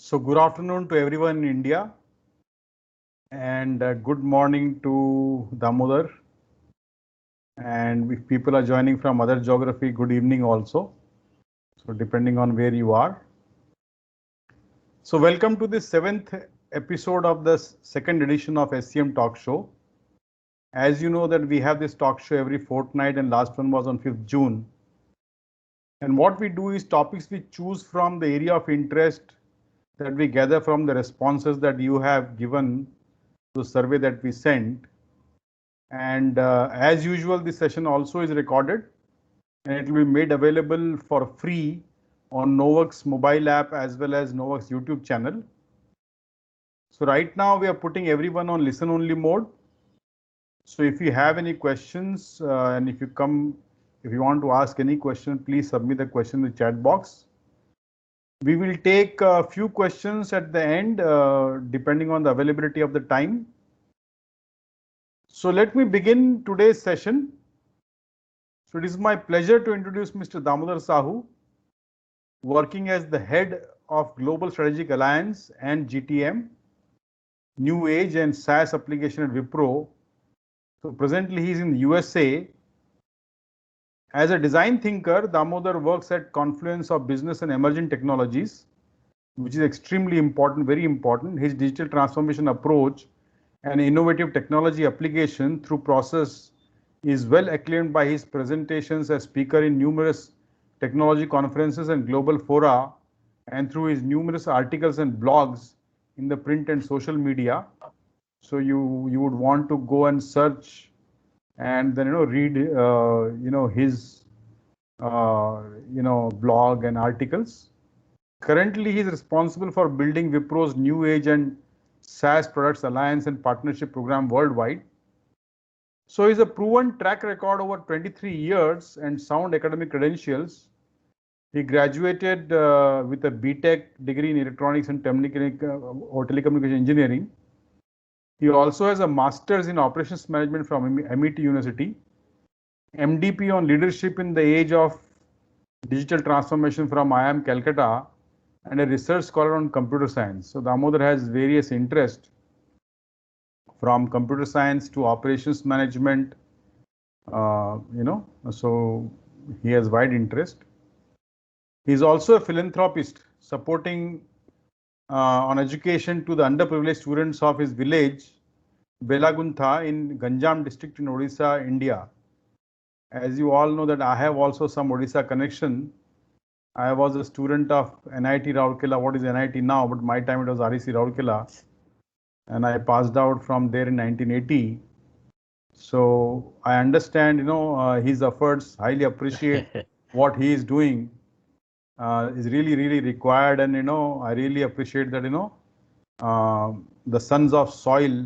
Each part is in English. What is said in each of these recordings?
So good afternoon to everyone in India and good morning to Damodar. And if people are joining from other geography, good evening also. So depending on where you are. So welcome to the 7th episode of the second edition of SCM Talk Show. As you know that we have this talk show every fortnight and last one was on 5th June. And what we do is topics we choose from the area of interest that we gather from the responses that you have given to the survey that we sent. And as usual, this session also is recorded and it will be made available for free on Novux mobile app as well as Novux YouTube channel. So right now we are putting everyone on listen only mode. So if you have any questions and if you want to ask any question, please submit the question in the chat box. We will take a few questions at the end depending on the availability of the time. So let me begin today's session. So it is my pleasure to introduce Mr. Damodar Sahu, working as the head of Global Strategic Alliance and GTM, New Age and SaaS application at Wipro. So presently he is in the USA. As a design thinker, Damodar works at confluence of business and emerging technologies, which is extremely important, very important. His digital transformation approach and innovative technology application through process is well acclaimed by his presentations as speaker in numerous technology conferences and global fora, and through his numerous articles and blogs in the print and social media. So you would want to go and search and then read his blog and articles. Currently, he is responsible for building Wipro's New Age and SaaS Products Alliance and Partnership Program worldwide. So he's a proven track record over 23 years and sound academic credentials. He graduated with a BTech degree in Electronics and Telecommunication Engineering. He also has a Master's in Operations Management from MIT University, MDP on Leadership in the Age of Digital Transformation from IIM Calcutta, and a research scholar on computer science. So Damodar has various interests from computer science to operations management, so he has wide interest. He is also a philanthropist supporting on education to the underprivileged students of his village, Belaguntha in Ganjam district in Odisha, India. As you all know that I have also some Odisha connection. I was a student of NIT Rourkela, what is NIT now, but my time it was REC Rourkela, and I passed out from there in 1980. So I understand, his efforts, highly appreciate what he is doing is really, really required. And, I really appreciate that, the sons of soil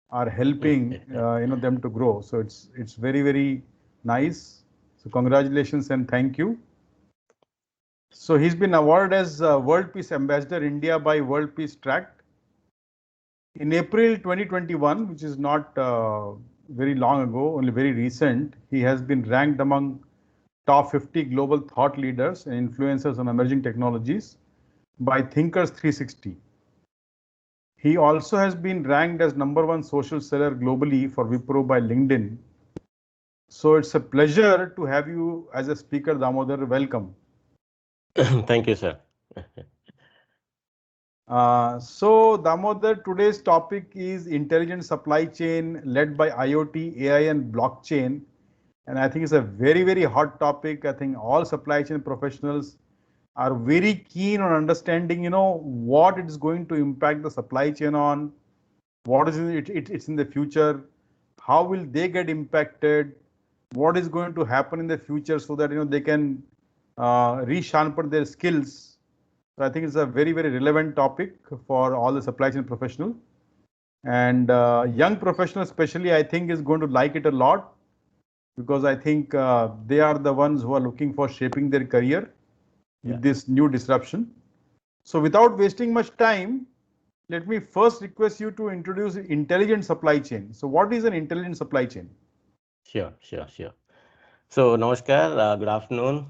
are helping, them to grow. So it's very, very nice. So congratulations and thank you. So he's been awarded as World Peace Ambassador India by World Peace Tract. In April 2021, which is not very long ago, only very recent, he has been ranked among top 50 global thought leaders and influencers on emerging technologies by Thinkers 360. He also has been ranked as #1 social seller globally for Wipro by LinkedIn. So it's a pleasure to have you as a speaker, Damodar. Welcome. Thank you, sir. So Damodar, today's topic is intelligent supply chain led by IoT, AI and blockchain. And I think it's a very, very hot topic. I think all supply chain professionals are very keen on understanding, what it's going to impact the supply chain on, what is it's in the future, how will they get impacted, what is going to happen in the future so that, they can resharpen their skills. So I think it's a very, very relevant topic for all the supply chain professional. And young professionals especially, I think is going to like it a lot because I think they are the ones who are looking for shaping their career with this new disruption. So without wasting much time, let me first request you to introduce intelligent supply chain. So what is an intelligent supply chain? Sure. So, namaskar, good afternoon.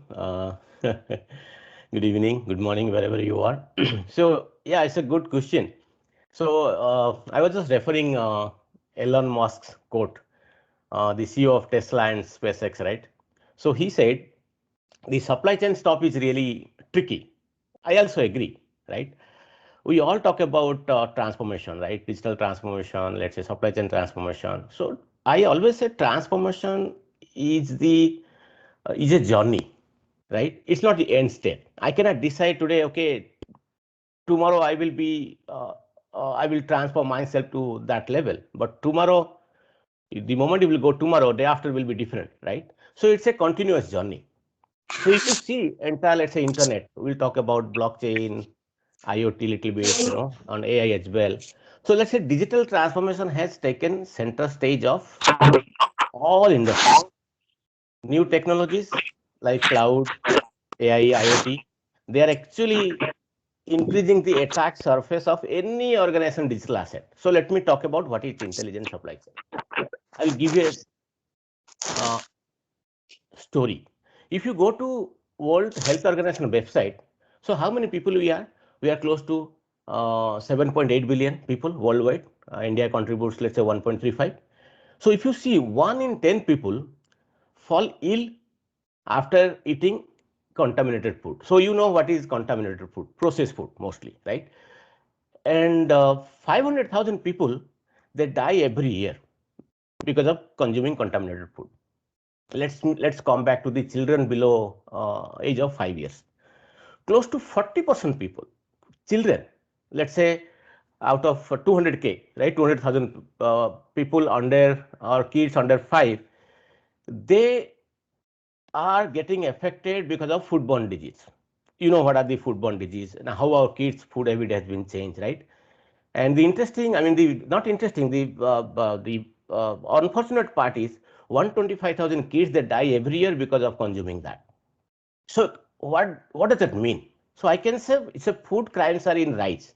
Good evening, good morning, wherever you are. So, yeah, it's a good question. So, I was just referring Elon Musk's quote, the CEO of Tesla and SpaceX, right? So, he said the supply chain stuff is really tricky. I also agree, right? We all talk about transformation, right? Digital transformation, let's say supply chain transformation. So, I always say transformation is is a journey, right? It's not the end state. I cannot decide today, okay, tomorrow I will transform myself to that level. But tomorrow, the moment you will go tomorrow, day after will be different, right? So it's a continuous journey. So if you see entire, let's say internet, we'll talk about blockchain, IoT little bit, on AI as well. So let's say digital transformation has taken center stage of all industries. New technologies like cloud, AI, IoT, they are actually increasing the attack surface of any organization digital asset. So let me talk about what is intelligent supply chain. I'll give you a story. If you go to World Health Organization website, so how many people we are? We are close to 7.8 billion people worldwide. India contributes, let's say, 1.35. So if you see 1 in 10 people fall ill after eating contaminated food. So you know what is contaminated food, processed food mostly, right? And 500,000 people, they die every year because of consuming contaminated food. Let's come back to the children below age of 5 years. Close to 40% people, children, let's say out of 200k, right, 200,000 people under or kids under 5, they are getting affected because of foodborne disease. You know what are the foodborne disease and how our kids' food habit has been changed, right? And the interesting, I mean, the not interesting, the unfortunate part is 125,000 kids that die every year because of consuming that. So what does that mean? So I can say it's a food crimes are in rise.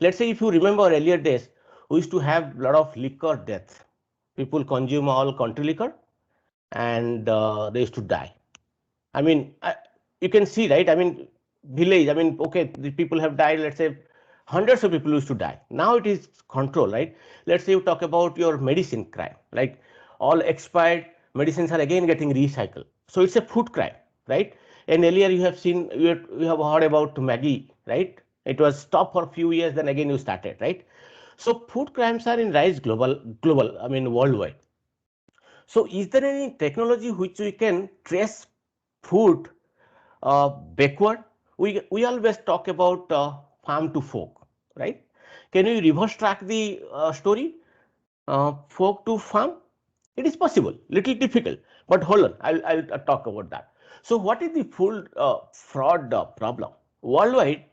Let's say if you remember earlier days, we used to have a lot of liquor deaths. People consume all country liquor and they used to die. I mean, you can see, right? I mean, village, I mean, okay, the people have died, let's say hundreds of people used to die. Now it is control, right? Let's say you talk about your medicine crime, like all expired medicines are again getting recycled. So it's a food crime, right? And earlier you have seen, you have heard about Maggie, right? It was stopped for a few years, then again you started, right? So food crimes are in rise global, I mean, worldwide. So is there any technology which we can trace food backward? We always talk about farm to fork, right? Can we reverse track the story, fork to farm? It is possible, little difficult, but hold on, I'll talk about that. So what is the food fraud problem? Worldwide,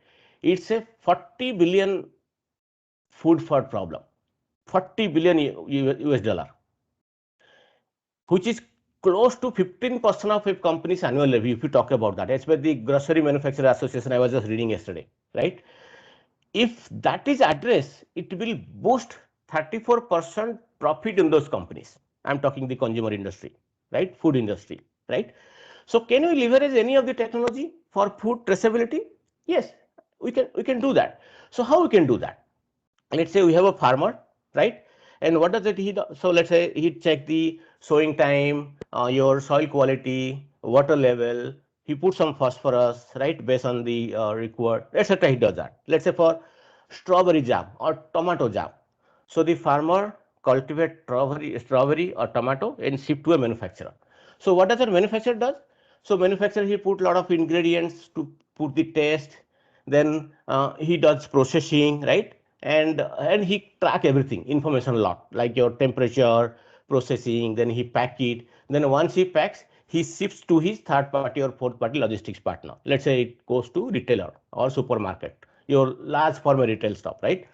it's a 40 billion food fraud problem, 40 billion US dollar, which is close to 15% of a company's annual revenue. If you talk about that, as per the Grocery Manufacturer Association, I was just reading yesterday, right? If that is addressed, it will boost 34% profit in those companies. I'm talking the consumer industry, right? Food industry, right? So can we leverage any of the technology for food traceability? Yes, we can do that. So how we can do that? Let's say we have a farmer, right? And what does it he do? So let's say he check the sowing time, your soil quality, water level. He puts some phosphorus, right, based on the required, etc. He does that. Let's say for strawberry jam or tomato jam. So the farmer cultivate strawberry or tomato and ship to a manufacturer. So what does a manufacturer does? So manufacturer, he put a lot of ingredients to put the taste. Then he does processing, right? And he track everything, information a lot, like your temperature, processing. Then he pack it. Then once he packs, he ships to his third party or fourth party logistics partner. Let's say it goes to retailer or supermarket, your large format retail stop, right?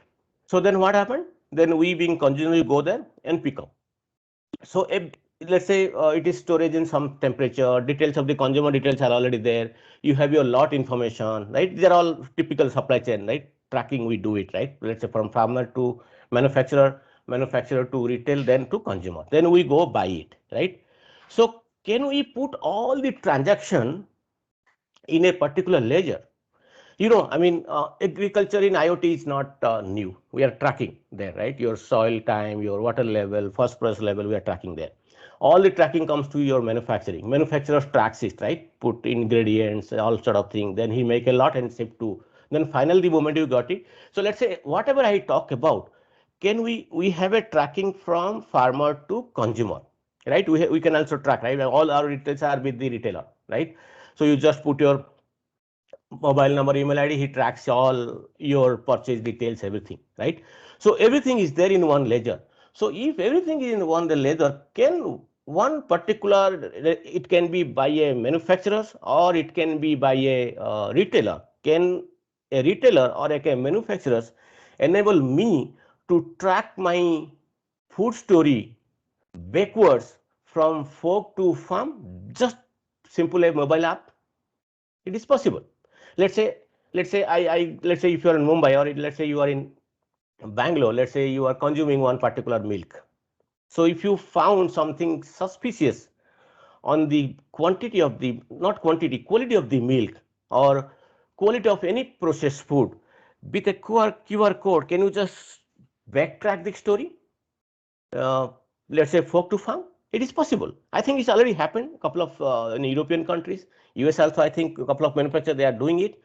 So then what happened? Then we being consumer go there and pick up. So if let's say it is storage in some temperature, details of the consumer details are already there. You have your lot information, right? These are all typical supply chain, right? Tracking, we do it, right? Let's say from farmer to manufacturer, manufacturer to retail, then to consumer. Then we go buy it, right? So can we put all the transaction in a particular ledger. You know, I mean, agriculture in IoT is not new. We are tracking there, right? Your soil time, your water level, phosphorus level, we are tracking there. All the tracking comes to your manufacturing. Manufacturers tracks it, right? Put ingredients, all sort of thing. Then he make a lot and ship to. Then finally, the moment you got it. So let's say whatever I talk about, can we have a tracking from farmer to consumer, right? We can also track, right? All our details are with the retailer, right? So you just put your mobile number, email ID, he tracks all your purchase details, everything, right? So everything is there in one ledger. So if everything is in one ledger, can one particular, it can be by a manufacturer or it can be by a retailer. Can a retailer or a manufacturer enable me to track my food story backwards from fork to farm, just simple a mobile app? It is possible. Let's say, let's say if you are in Mumbai, or let's say you are in Bangalore, let's say you are consuming one particular milk. So if you found something suspicious on the quantity of the, not quantity, quality of the milk or quality of any processed food with a QR code, can you just backtrack the story? Let's say fork to farm? It is possible. I think it's already happened a couple of in European countries. US also, I think a couple of manufacturers, they are doing it.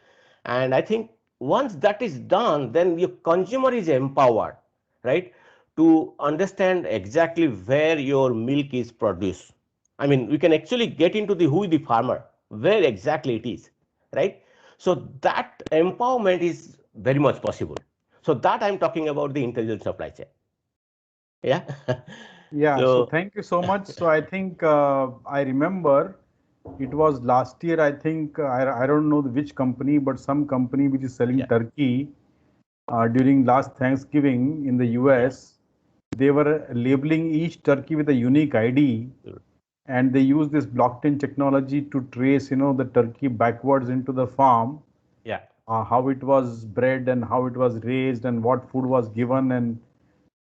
And I think once that is done, then your consumer is empowered, right, to understand exactly where your milk is produced. I mean, we can actually get into the who is the farmer, where exactly it is, right? So that empowerment is very much possible. So that I'm talking about the intelligent supply chain. Yeah. Yeah, so So thank you so much. So I think I remember it was last year, I think, I don't know which company, but some company which is selling yeah, turkey during last Thanksgiving in the US, they were labeling each turkey with a unique ID, sure. and they use this blockchain technology to trace, the turkey backwards into the farm, Yeah, how it was bred and how it was raised and what food was given, and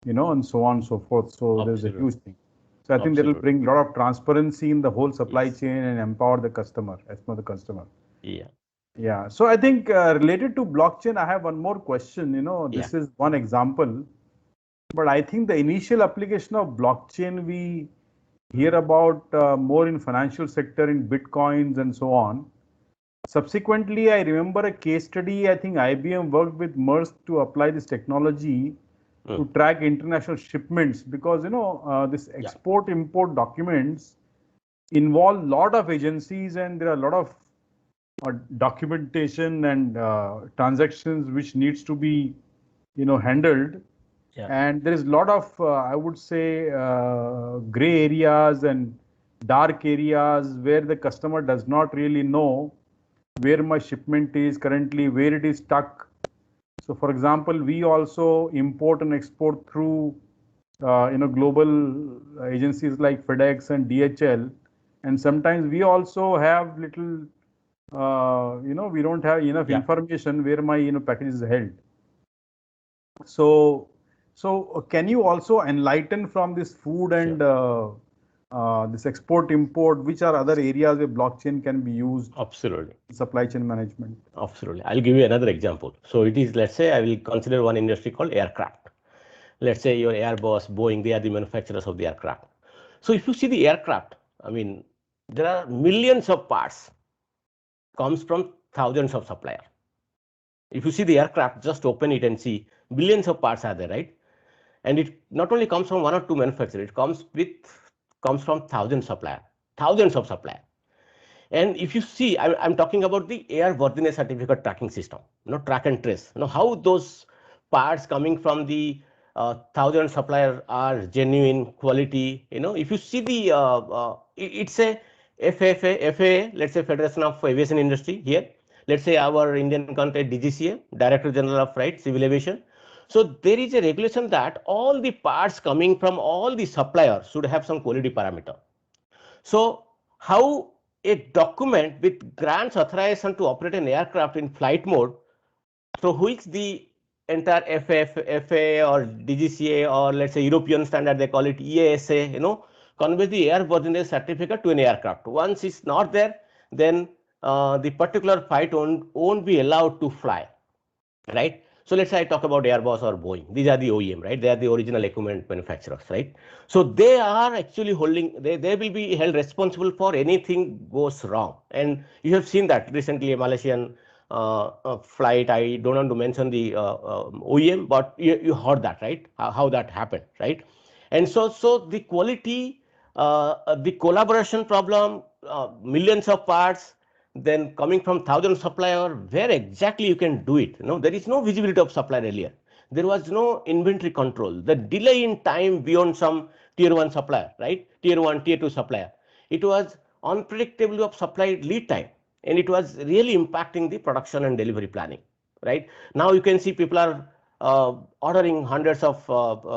and so on and so forth. So there's a huge absolutely, thing. So I think that will absolutely. bring a lot of transparency in the whole supply Yes. chain and empower the customer, as per the customer. Yeah, Yeah. So I think related to blockchain, I have one more question. yeah, This is one example, but I think the initial application of blockchain we hear about more in financial sector in bitcoins and so on. Subsequently, I remember a case study. I think IBM worked with Maersk to apply this technology to mm, track international shipments, because this yeah, export import documents involve lot of agencies, and there are a lot of documentation and transactions which needs to be handled, yeah, and there is a lot of I would say gray areas and dark areas where the customer does not really know where my shipment is currently, where it is stuck. So for example, we also import and export through global agencies like FedEx and DHL, and sometimes we also have little we don't have enough yeah. information where my package is held. So can you also enlighten from this food Sure. and this export import, which are other areas where blockchain can be used Absolutely. in supply chain management? Absolutely. I'll give you another example. So it is, let's say I will consider one industry called aircraft. Let's say your Airbus, Boeing, they are the manufacturers of the aircraft. So if you see the aircraft, I mean, there are millions of parts comes from thousands of suppliers. If you see the aircraft, just open it and see billions of parts are there, right? And it not only comes from one or two manufacturers, it comes from thousands of suppliers. And if you see, I'm talking about the airworthiness certificate tracking system, track and trace. How those parts coming from the thousand suppliers are genuine quality. If you see the, it's a FAA, let's say Federation of Aviation Industry here. Let's say our Indian country DGCA, Director General of Flight Civil Aviation. So there is a regulation that all the parts coming from all the suppliers should have some quality parameter. So how a document with grants authorization to operate an aircraft in flight mode, through which the entire FAA or DGCA, or let's say European standard, they call it EASA, conveys the airworthiness certificate to an aircraft. Once it's not there, then the particular flight won't be allowed to fly, right? So let's say I talk about Airbus or Boeing. These are the OEM, right? They are the original equipment manufacturers, right? So they are actually holding, they will be held responsible for anything goes wrong. And you have seen that recently, a Malaysian flight, I don't want to mention the OEM, but you heard that, right? How that happened, right? And so the quality, the collaboration problem, millions of parts, then coming from thousands of supplier, where exactly you can do it. There is no visibility of supplier earlier. There was no inventory control. The delay in time beyond some tier 1 supplier, right? Tier 1, tier 2 supplier. It was unpredictability of supply lead time, and it was really impacting the production and delivery planning, right? Now you can see people are ordering hundreds of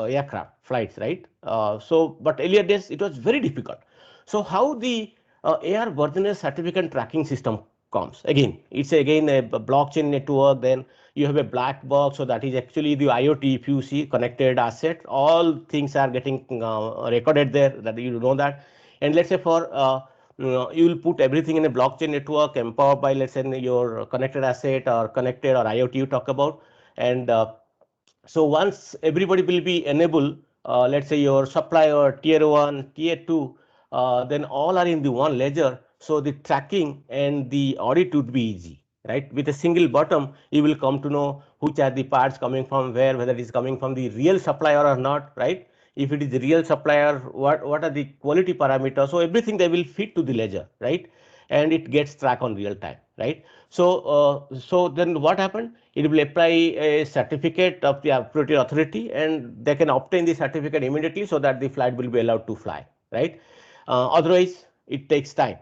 aircraft flights, right? But earlier days it was very difficult. So how the AR-worthiness certificate tracking system comes? Again, it's again a blockchain network. Then you have a black box, so that is actually the IoT. If you see connected asset, all things are getting recorded there. That you know that. And let's say for you will put everything in a blockchain network empowered by, let's say, your connected asset or connected or IoT you talk about. And so once everybody will be enabled, let's say your supplier, tier 1, tier 2, then all are in the one ledger. So the tracking and the audit would be easy, right? With a single button, you will come to know which are the parts coming from where, whether it is coming from the real supplier or not, right? If it is the real supplier, what are the quality parameters? So everything they will fit to the ledger, right? And it gets tracked on real time, right? So then what happened? It will apply a certificate of the appropriate authority, and they can obtain the certificate immediately so that the flight will be allowed to fly, right? Otherwise, it takes time.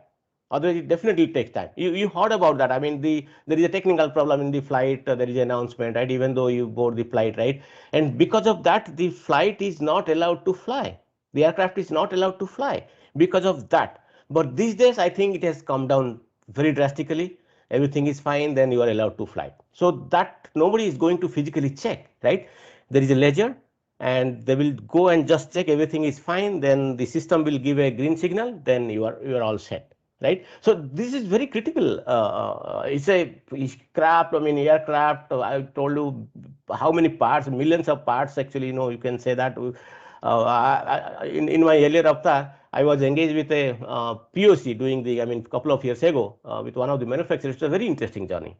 Otherwise, it definitely takes time. You heard about that. I mean, there is a technical problem in the flight. There is an announcement, right? Even though you board the flight, right? And because of that, the flight is not allowed to fly. The aircraft is not allowed to fly because of that. But these days, I think it has come down very drastically. Everything is fine, then you are allowed to fly. So that nobody is going to physically check, right? There is a ledger, and they will go and just check everything is fine. Then the system will give a green signal. Then you are all set, right? So this is very critical. It's a craft. I mean, aircraft. I told you how many parts, millions of parts. Actually, you can say that. In my earlier avatar, I was engaged with a POC doing couple of years ago with one of the manufacturers. It's a very interesting journey.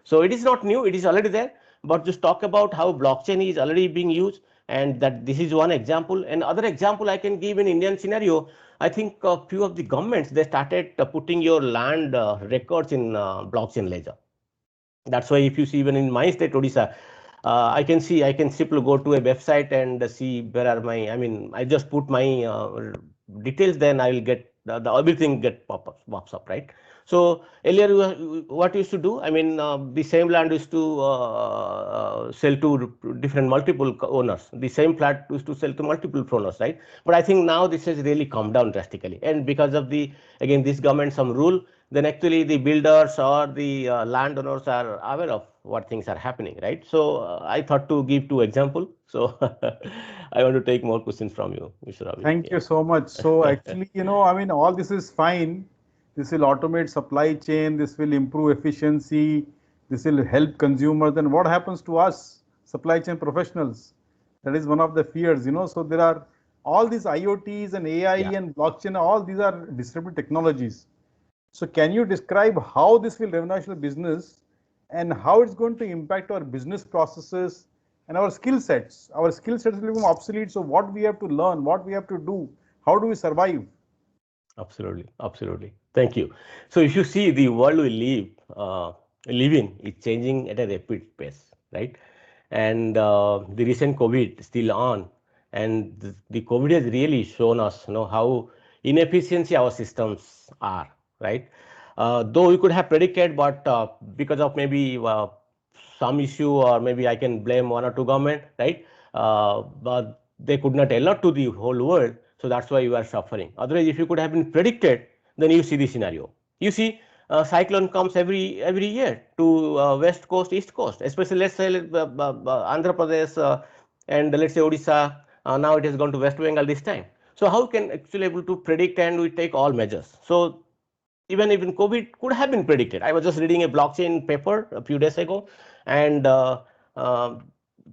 So it is not new, it is already there, but just talk about how blockchain is already being used, and that this is one example. And other example I can give in Indian scenario, I think a few of the governments, they started putting your land records in blockchain ledger. That's why if you see even in my state, Odisha, I can simply go to a website and see where are my, I just put my details, then I will get the everything pops up, right? So earlier, what used to do, the same land used to sell to different multiple owners. The same flat used to sell to multiple owners, right? But I think now this has really come down drastically. And because of this government, some rule, then actually the builders or the landowners are aware of what things are happening, right? So I thought to give 2 examples. So I want to take more questions from you, Mr. Ravi. Thank you so much. So actually, all this is fine. This will automate supply chain. This will improve efficiency. This will help consumers. Then what happens to us, supply chain professionals? That is one of the fears, So there are all these IoTs and AI and blockchain. All these are disruptive technologies. So can you describe how this will revolutionize business and how it's going to impact our business processes and our skill sets? Our skill sets will become obsolete. So what we have to learn, what we have to do, how do we survive? Absolutely, absolutely. Thank you. So if you see the world we live in is changing at a rapid pace, right? And the recent COVID is still on, and the COVID has really shown us, how inefficiency our systems are, right? Though we could have predicted, but because of maybe some issue, or maybe I can blame 1 or 2 government, right? But they could not alert to the whole world, so that's why you are suffering. Otherwise, if you could have been predicted, then you see the scenario. You see, cyclone comes every year to west coast, east coast, especially let's say Andhra Pradesh and let's say Odisha. Now it has gone to West Bengal this time. So how can actually able to predict, and we take all measures? So even COVID could have been predicted. I was just reading a blockchain paper a few days ago, and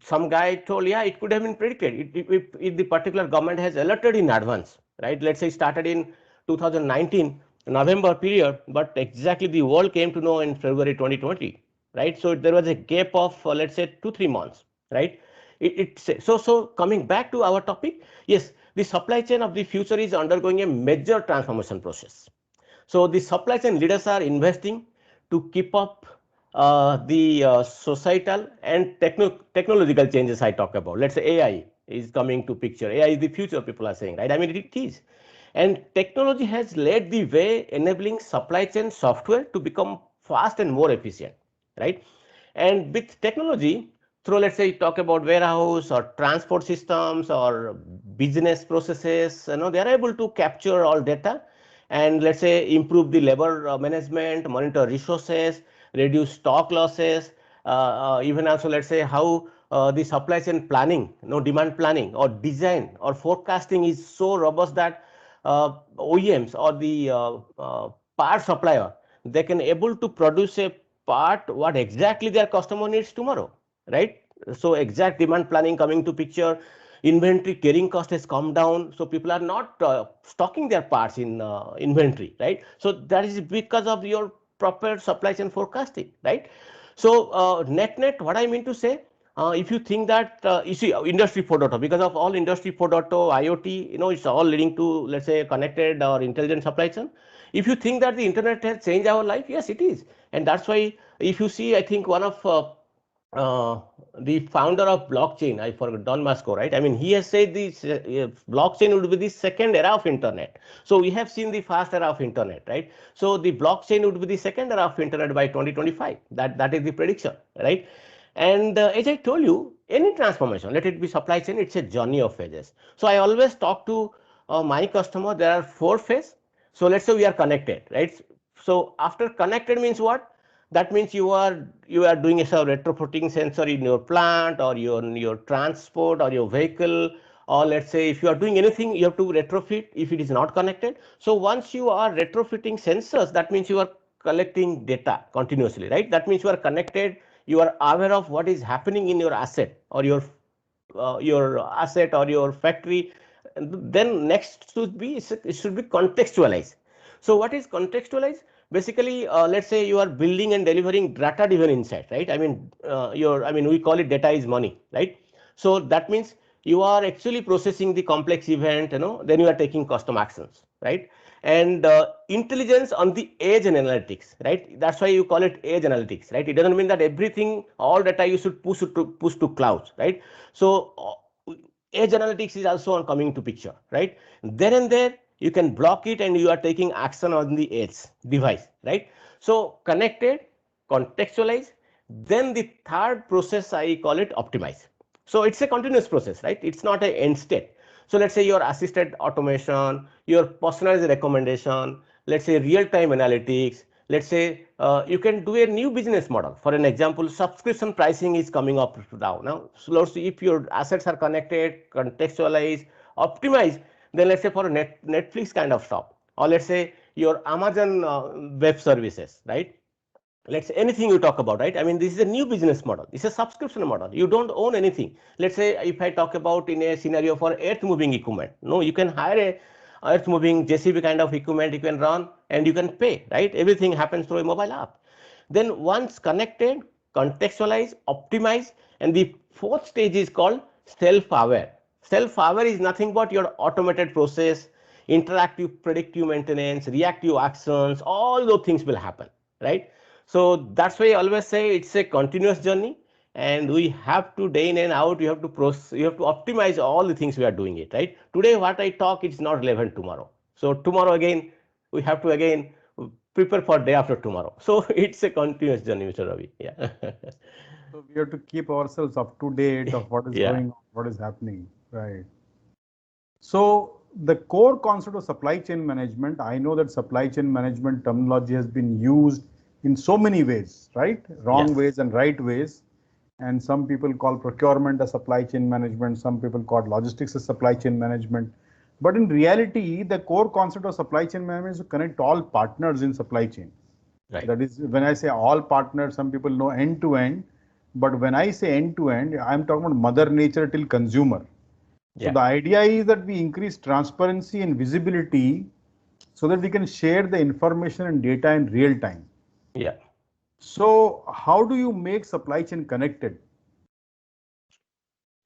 some guy told, yeah, it could have been predicted if the particular government has alerted in advance, right? Let's say it started in 2019 November period, but exactly the world came to know in February 2020, right? So there was a gap of let's say 2-3 months, right? So coming back to our topic, yes, the supply chain of the future is undergoing a major transformation process. So the supply chain leaders are investing to keep up the societal and technological changes I talk about. Let's say AI is coming to picture. AI is the future, people are saying, right? I mean, it is. And technology has led the way, enabling supply chain software to become fast and more efficient, right? And with technology, through let's say talk about warehouse or transport systems or business processes, they are able to capture all data and let's say improve the labor management, monitor resources, reduce stock losses, even also let's say how the supply chain planning, demand planning or design or forecasting is so robust that OEMs or the part supplier, they can able to produce a part what exactly their customer needs tomorrow, right? So exact demand planning coming to picture, inventory carrying cost has come down, so people are not stocking their parts in inventory, right? So that is because of your proper supply chain forecasting, right? So net what I mean to say, if you think that you see industry 4.0, because of all industry 4.0 IoT, it's all leading to let's say connected or intelligent supply chain. If you think that the internet has changed our life, yes, it is. And that's why if you see, I think one of the founder of blockchain, I forgot, Don Masco, right? I mean, he has said this blockchain would be the second era of internet. So we have seen the first era of internet, right? So the blockchain would be the second era of internet by 2025. That is the prediction, right? And as I told you, any transformation, let it be supply chain, it's a journey of phases. So I always talk to my customer, there are 4 phases. So let's say we are connected, right? So after connected means what? That means you are doing a retrofitting sensor in your plant or your transport or your vehicle, or let's say if you are doing anything, you have to retrofit if it is not connected. So once you are retrofitting sensors, that means you are collecting data continuously, right? That means you are connected, you are aware of what is happening in your asset or your asset or your factory. Then next should be, it should be contextualized. So what is contextualized? Basically, let's say you are building and delivering data driven insight, right? I mean, we call it data is money, right? So that means you are actually processing the complex event, then you are taking custom actions, right? And intelligence on the edge and analytics, right? That's why you call it edge analytics, right? It doesn't mean that everything, all data you should push to clouds, right? So edge analytics is also on coming to picture, right? Then and there you can block it and you are taking action on the edge device, right? So connected, contextualize, then the third process I call it optimize. So it's a continuous process, right? It's not an end state. So let's say your assisted automation, your personalized recommendation, let's say real-time analytics, let's say you can do a new business model. For an example, subscription pricing is coming up now. So if your assets are connected, contextualized, optimized, then let's say for a Netflix kind of stuff, or let's say your Amazon web services, right? Let's say anything you talk about, right? I mean, this is a new business model. It's a subscription model. You don't own anything. Let's say if I talk about in a scenario for earth moving equipment, no, you can hire a earth moving JCB kind of equipment, you can run and you can pay, right? Everything happens through a mobile app. Then once connected, contextualize, optimize, and the fourth stage is called self-aware. Self-aware is nothing but your automated process, interactive, predictive maintenance, reactive actions, all those things will happen, right? So that's why I always say it's a continuous journey, and we have to day in and out, you have to optimize all the things we are doing it, right? Today what I talk, it's not relevant tomorrow. So tomorrow again, we have to again prepare for day after tomorrow. So it's a continuous journey, Mr. Ravi. Yeah. So we have to keep ourselves up to date of what is Yeah. going on, what is happening, right? So the core concept of supply chain management, I know that supply chain management terminology has been used in so many ways, right? Wrong Yes. ways and right ways. And some people call procurement as supply chain management. Some people call logistics as supply chain management. But in reality, the core concept of supply chain management is to connect all partners in supply chain. Right. That is, when I say all partners, some people know end to end. But when I say end to end, I'm talking about mother nature till consumer. So the idea is that we increase transparency and visibility so that we can share the information and data in real time. Yeah. So how do you make supply chain connected?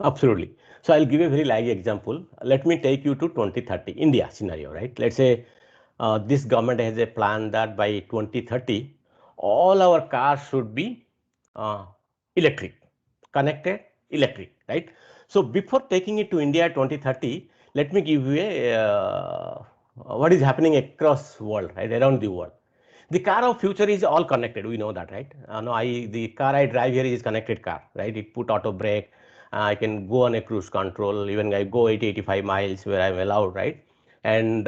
Absolutely. So I'll give you a very live example. Let me take you to 2030 India scenario, right? Let's say this government has a plan that by 2030, all our cars should be electric, connected, electric, right? So before taking it to India 2030, let me give you a what is happening across world, right, around the world. The car of future is all connected. We know that, right? No, the car I drive here is connected car, right? It put auto brake. I can go on a cruise control. Even I go 80, 85 miles where I'm allowed, right? And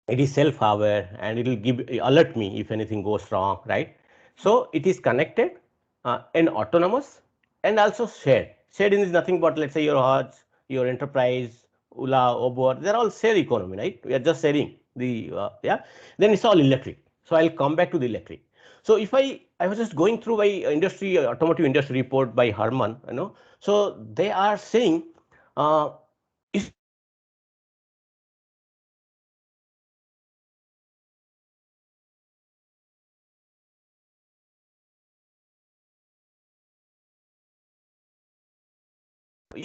it is self-aware and it will give alert me if anything goes wrong, right? So it is connected and autonomous and also shared. Shared is nothing but, let's say, your Hajj, your enterprise, Ola, Uber, they're all share economy, right? We are just sharing the yeah. Then it's all electric. So I'll come back to the electric. So if I was just going through my industry automotive industry report by Harman, you know, so they are saying is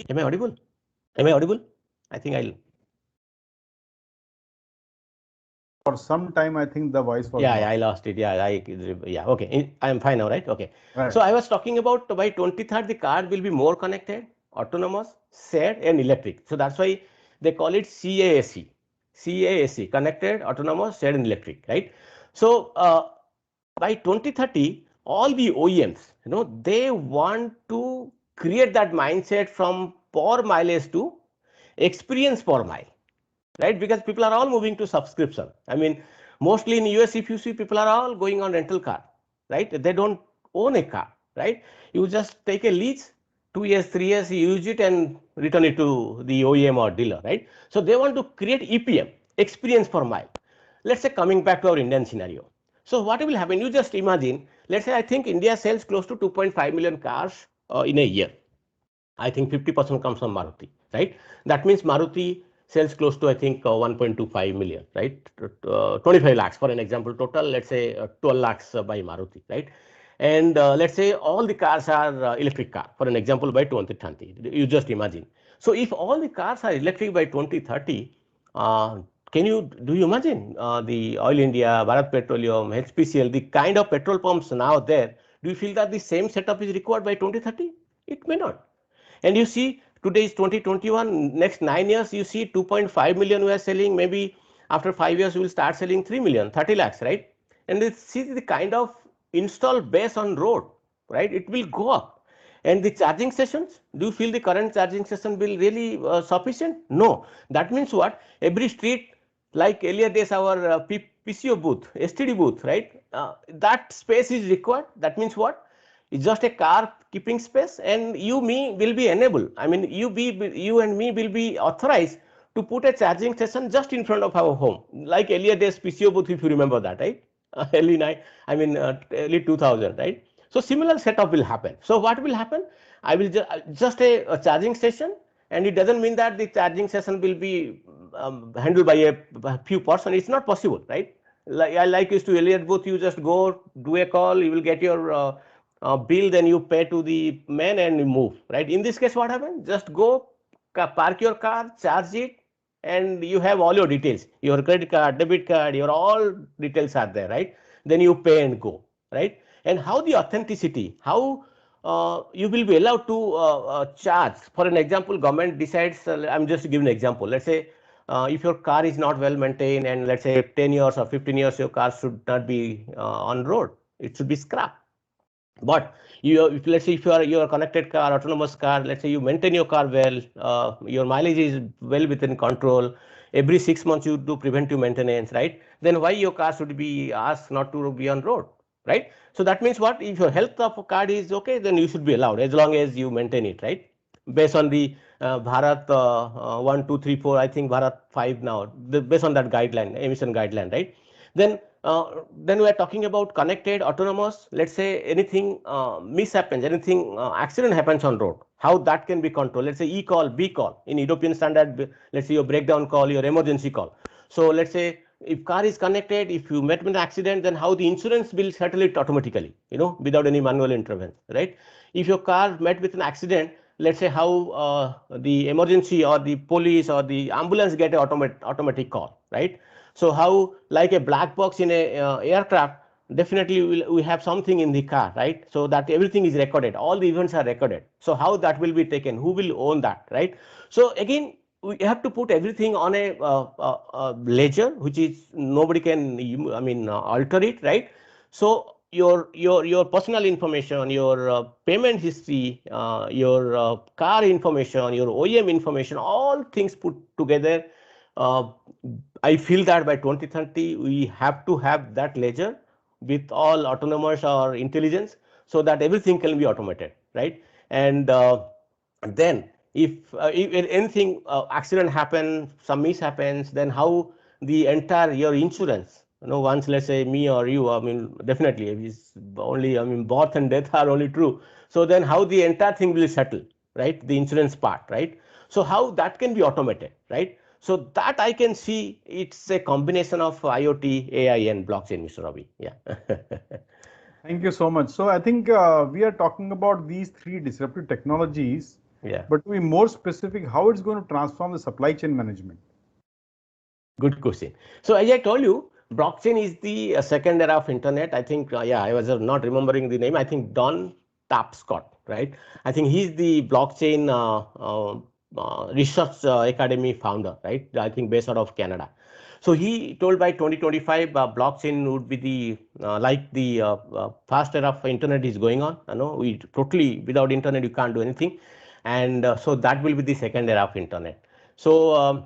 am I audible? Am I audible? I think I'll. For some time, I think the voice was Yeah, lost. I lost it. Yeah. Okay, I'm fine now, right? Okay. Right. So I was talking about by 23rd, the car will be more connected, autonomous, shared, and electric. So that's why they call it CASE. CASE, connected, autonomous, shared, and electric, right? So by 2030, all the OEMs, you know, they want to create that mindset from per mileage to experience per mile, right? Because people are all moving to subscription. I mean, mostly in US, if you see, people are all going on rental car, right? They don't own a car, right? You just take a lease, 2 years, 3 years, you use it and return it to the OEM or dealer, right? So they want to create EPM, experience per mile. Let's say coming back to our Indian scenario. So what will happen? You just imagine, let's say I think India sells close to 2.5 million cars in a year. I think 50% comes from Maruti, right? That means Maruti sells close to, I think, 1.25 million, right? 25 lakhs for an example, total, let's say 12 lakhs by Maruti, right? And let's say all the cars are electric car, for an example, by 2030. You just imagine. So if all the cars are electric by 2030, do you imagine the Oil India, Bharat Petroleum, HPCL, the kind of petrol pumps now there, do you feel that the same setup is required by 2030? It may not. And you see, today is 2021, next 9 years, you see 2.5 million we are selling, maybe after 5 years, we will start selling 3 million, 30 lakhs, right? And see the kind of install base on road, right? It will go up. And the charging sessions, do you feel the current charging session will really sufficient? No. That means what? Every street, like earlier days, our PCO booth, STD booth, right? That space is required. That means what? It's just a car keeping space, and me will be enabled. I mean, you and me will be authorized to put a charging station just in front of our home, like earlier days PCO booth, if you remember that, right? Early 2000, right? So similar setup will happen. So what will happen? I will just a charging station, and it doesn't mean that the charging session will be handled by a few person. It's not possible, right? Like used to earlier booth, you just go do a call, you will get your bill, then you pay to the man and you move, right? In this case, what happens? Just go park your car, charge it, and you have all your details, your credit card, debit card, your all details are there, right? Then you pay and go, right? And how the authenticity, how you will be allowed to charge. For an example, government decides, I'm just giving an example. Let's say if your car is not well maintained, and let's say 10 years or 15 years, your car should not be on road. It should be scrapped. But let's say if you are a connected car, autonomous car, let's say you maintain your car well, your mileage is well within control. Every 6 months you do preventive maintenance, right? Then why your car should be asked not to be on road, right? So that means what? If your health of a car is okay, then you should be allowed as long as you maintain it, right? based on the Bharat 1, 2, 3, 4, I think Bharat 5 now, based on that guideline, emission guideline, right? Then we are talking about connected, autonomous. Let's say anything mishappens, anything accident happens on road, how that can be controlled. Let's say e-call, B-call in European standard. Let's say your breakdown call, your emergency call. So let's say if car is connected, if you met with an accident, then how the insurance will settle it automatically, without any manual intervention, right? If your car met with an accident, let's say how the emergency or the police or the ambulance get an automatic call, right? So how, like a black box in a aircraft, definitely we have something in the car, right? So that everything is recorded, all the events are recorded. So how that will be taken, who will own that, right? So again, we have to put everything on a ledger, which is nobody can, alter it, right? So your personal information, your payment history, your car information, your OEM information, all things put together. I feel that by 2030 we have to have that ledger with all autonomous or intelligence, so that everything can be automated, right? And then if anything accident happens, some miss happens, then how the entire your insurance, once let's say me or you, definitely it's only, birth and death are only true. So then how the entire thing will settle, right? The insurance part, right? So how that can be automated, right? So that I can see it's a combination of IoT, AI, and blockchain, Mr. Ravi. Yeah. Thank you so much. So I think we are talking about these three disruptive technologies. Yeah. But to be more specific, how it's going to transform the supply chain management? Good question. So as I told you, blockchain is the second era of internet. I think, I was not remembering the name. I think Don Tapscott, right? I think he's the blockchain research academy founder, right? I think based out of Canada. So he told by 2025, blockchain would be the like the fast era of internet is going on. We totally, without internet you can't do anything, and so that will be the second era of internet. So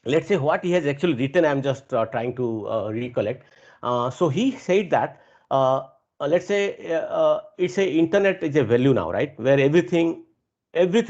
let's say what he has actually written, I'm just trying to recollect. So he said that let's say it's a internet is a value now, right? Where everything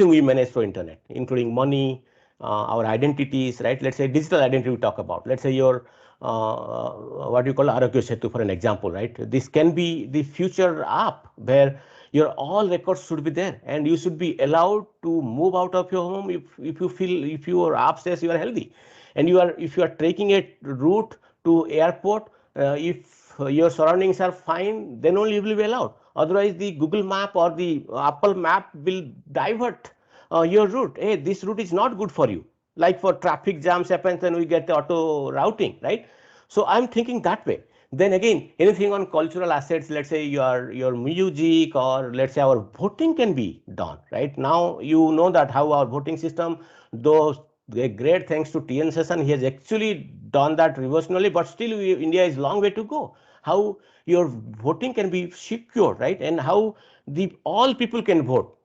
we manage through internet, including money, our identities, right? Let's say digital identity we talk about. Let's say your what you call Arogya Setu, for an example, right? This can be the future app where your all records should be there, and you should be allowed to move out of your home if you feel, if your app says you are healthy, and if you are taking a route to airport, if your surroundings are fine, then only you will be allowed. Otherwise the Google map or the Apple map will divert your route. Hey, this route is not good for you, like for traffic jams happens and we get the auto routing, right? So I'm thinking that way. Then again, anything on cultural assets, let's say your music, or let's say our voting can be done, right? Now you know that how our voting system, though great thanks to TN Session, he has actually done that revolutionarily, but still India is long way to go. How your voting can be secure, right? And how the all people can vote,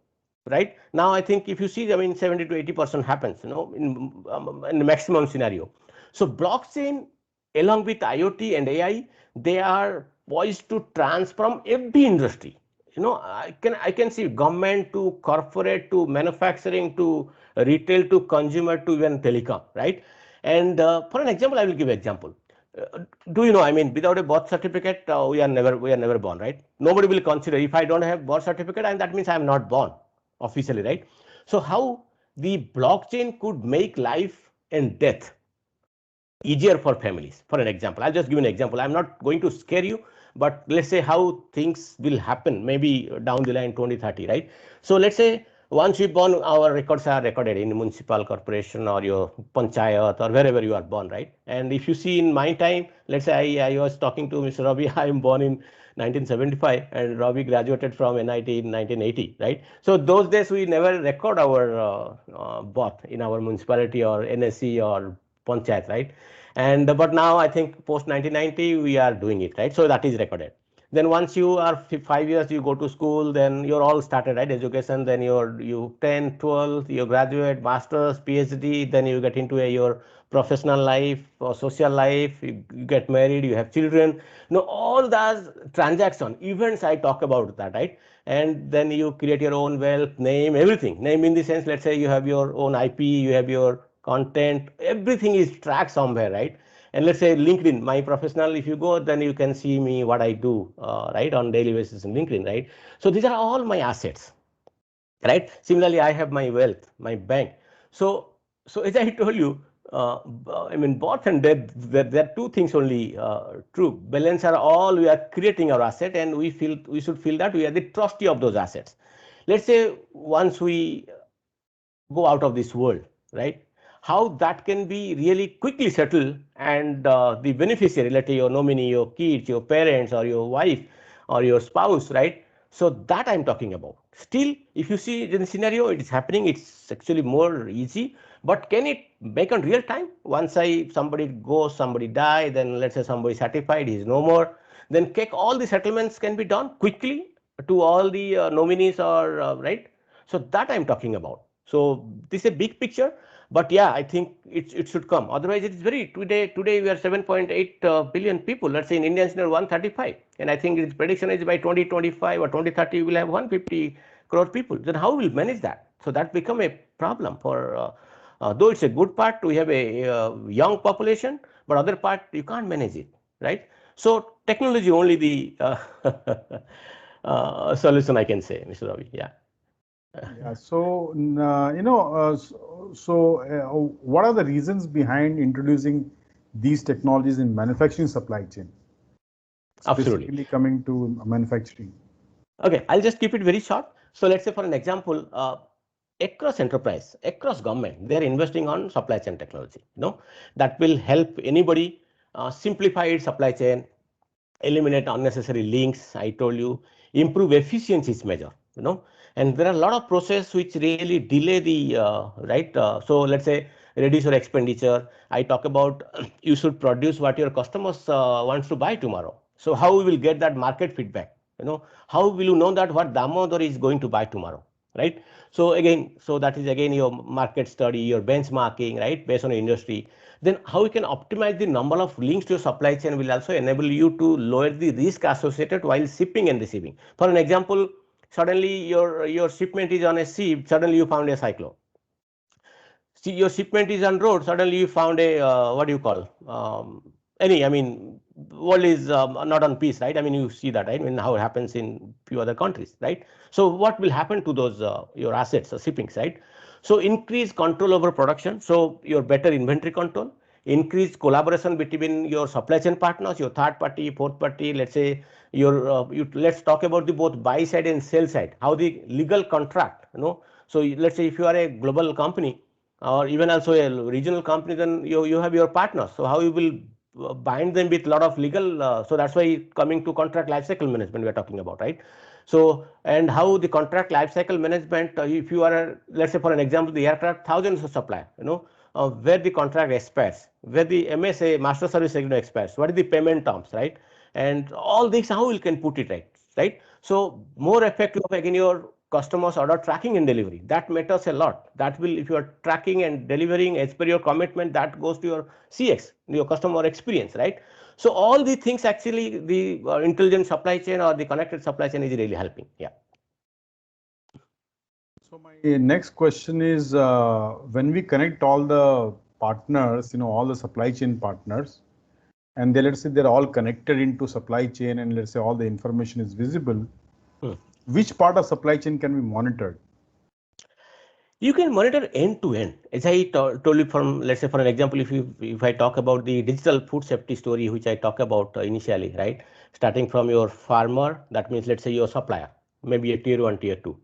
right? Now I think if you see, 70 to 80% happens, in the maximum scenario. So blockchain along with IoT and AI, they are poised to transform every industry. I can see government to corporate to manufacturing to retail to consumer to even telecom, right? And for an example, I will give an example. Do you know, without a birth certificate, we are never born, right? Nobody will consider, if I don't have birth certificate, and that means I am not born officially, right? So how the blockchain could make life and death easier for families. For an example, I'll just give an example. I'm not going to scare you, but let's say how things will happen maybe down the line 2030, right? So let's say once we born, our records are recorded in municipal corporation or your panchayat or wherever you are born, right? And if you see in my time, let's say I was talking to Mr. Ravi, I am born in 1975 and Ravi graduated from NIT in 1980, right? So those days we never record our birth in our municipality or NSC or panchayat, right? And but now I think post 1990 we are doing it, right? So that is recorded. Then once you are 5 years, you go to school, then you're all started, right? Education, then you 10, 12, you graduate, masters, PhD, then you get into your professional life or social life, you get married, you have children. All those transaction events I talk about that, right? And then you create your own wealth, name, everything. Name in the sense, let's say you have your own IP, you have your content, everything is tracked somewhere, right? And let's say LinkedIn, my professional, if you go, then you can see me, what I do, right, on daily basis in LinkedIn, right? So these are all my assets, right? Similarly, I have my wealth, my bank. So as I told you, I mean, both and debt, there are two things only true. Balance are all, we are creating our asset, and we should feel that we are the trustee of those assets. Let's say once we go out of this world, right? How that can be really quickly settled, and the beneficiary, let's say your nominee, your kids, your parents, or your wife, or your spouse, right? So that I'm talking about. Still, if you see the scenario, it is happening. It's actually more easy. But can it make on real time? Once somebody goes, somebody die, then let's say somebody certified, he's no more. Then all the settlements can be done quickly to all the nominees, or right. So that I'm talking about. So this is a big picture, but yeah, I think it should come. Otherwise, it is very today we are 7.8 billion people. Let's say in India it's 135, and I think its prediction is by 2025 or 2030 we will have 150 crore people. Then how will we manage that? So that become a problem for. Though it's a good part, we have a young population, but other part you can't manage it, right? So technology only the solution, I can say, Mr. Ravi. Yeah. Yeah. So, what are the reasons behind introducing these technologies in manufacturing supply chain? Absolutely. Specifically coming to manufacturing. Okay, I'll just keep it very short. So let's say for an example, across enterprise, across government, they're investing on supply chain technology. That will help anybody simplify its supply chain, eliminate unnecessary links. I told you, improve efficiency is measure. And there are a lot of process which really delay the right. So let's say reduce your expenditure. I talk about you should produce what your customers wants to buy tomorrow. So how we will get that market feedback? How will you know that what Damodar is going to buy tomorrow, right? So again, so that is again your market study, your benchmarking, right, based on your industry. Then how you can optimize the number of links to your supply chain will also enable you to lower the risk associated while shipping and receiving. For an example, suddenly your shipment is on a ship, suddenly you found a cyclone. See, your shipment is on road, suddenly you found a what do you call I mean, world is not on peace, right? I mean, you see that, right? I mean, how it happens in few other countries, right? So what will happen to those your assets or shippings, right? So increase control over production, so your better inventory control, increase collaboration between your supply chain partners, your third party, fourth party. Let's say let's talk about the both buy side and sell side, how the legal contract. So let's say if you are a global company, or even also a regional company, then you have your partners. So how you will bind them with a lot of legal, so that's why coming to contract lifecycle management we are talking about, right? So, and how the contract lifecycle management, if you are, let's say for an example, the aircraft, thousands of suppliers, where the contract expires, where the MSA, master service agreement expires, what is the payment terms, right? And all this, how you can put it right? So more effective again your customers order tracking and delivery, that matters a lot. That will, if you are tracking and delivering as per your commitment, that goes to your CX, your customer experience, right? So all these things actually the intelligent supply chain or the connected supply chain is really helping. Yeah. So my next question is, when we connect all the partners, all the supply chain partners, and let's say they're all connected into supply chain, and let's say all the information is visible, which part of supply chain can be monitored? You can monitor end to end. As I told you, from, let's say for an example, if I talk about the digital food safety story, which I talk about initially, right? Starting from your farmer, that means let's say your supplier, maybe a tier 1, tier 2.